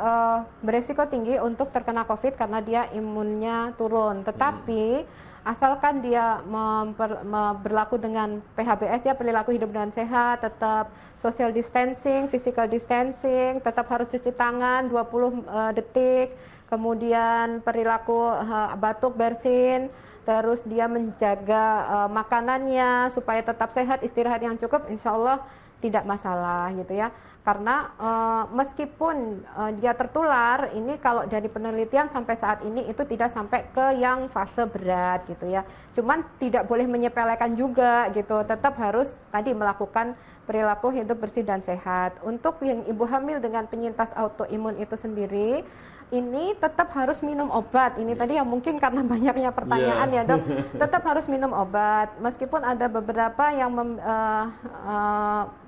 beresiko tinggi untuk terkena COVID karena dia imunnya turun. Tetapi asalkan dia berlaku dengan PHBS ya, perilaku hidup dengan sehat, tetap social distancing, physical distancing, tetap harus cuci tangan 20 detik, kemudian perilaku batuk bersin, terus dia menjaga makanannya supaya tetap sehat, istirahat yang cukup, insya Allah tidak masalah gitu ya. Karena meskipun dia tertular, ini kalau dari penelitian sampai saat ini itu tidak sampai ke yang fase berat gitu ya. Cuman tidak boleh menyepelekan juga gitu, tetap harus tadi melakukan perilaku hidup bersih dan sehat. Untuk yang ibu hamil dengan penyintas autoimun itu sendiri, ini tetap harus minum obat. Ini tadi yang mungkin karena banyaknya pertanyaan ya dok, tetap harus minum obat. Meskipun ada beberapa yang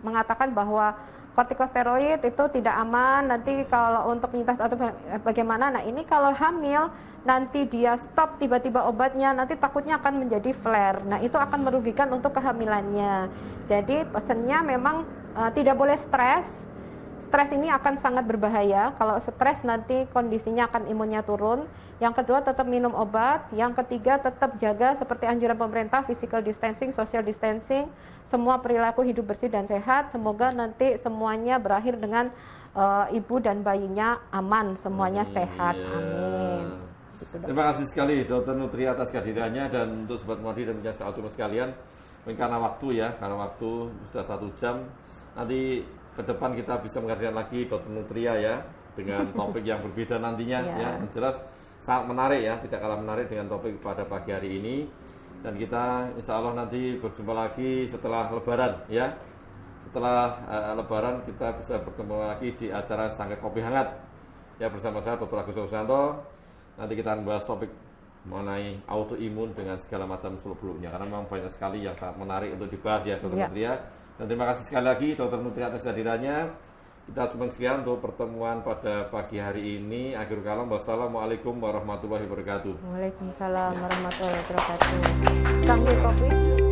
mengatakan bahwa kortikosteroid itu tidak aman, nanti kalau untuk penyintas atau bagaimana. Nah ini kalau hamil nanti dia stop tiba-tiba obatnya, nanti takutnya akan menjadi flare. Nah itu akan merugikan untuk kehamilannya. Jadi pesannya memang tidak boleh stres. Stres ini akan sangat berbahaya. Kalau stres nanti kondisinya akan imunnya turun. Yang kedua tetap minum obat. Yang ketiga tetap jaga seperti anjuran pemerintah, physical distancing, social distancing, semua perilaku hidup bersih dan sehat. Semoga nanti semuanya berakhir dengan ibu dan bayinya aman, semuanya sehat. Amin. Gitu, terima kasih sekali Dr. Nutri atas kehadirannya, dan untuk Sobat Muadi dan pemirsa autoimun sekalian, karena waktu ya, karena waktu sudah 1 jam, nanti ke depan kita bisa menghadirkan lagi Dr. Nutria ya, dengan topik yang berbeda nantinya ya. Yang jelas sangat menarik ya, tidak kalah menarik dengan topik pada pagi hari ini. Dan kita insya Allah nanti berjumpa lagi setelah Lebaran ya. Setelah Lebaran kita bisa bertemu lagi di acara Sangkai Kopi Hangat ya, bersama saya Dr. Agus Susanto. Nanti kita akan bahas topik mengenai autoimun dengan segala macam seluk-beluknya, karena memang banyak sekali yang sangat menarik untuk dibahas ya Dr. Nutria. Dan terima kasih sekali lagi Dr. Nutria atas kehadirannya. Kita cuma sekian untuk pertemuan pada pagi hari ini. Akhirul kalam, wassalamualaikum warahmatullahi wabarakatuh. Waalaikumsalam warahmatullahi wabarakatuh. Sampai kopi.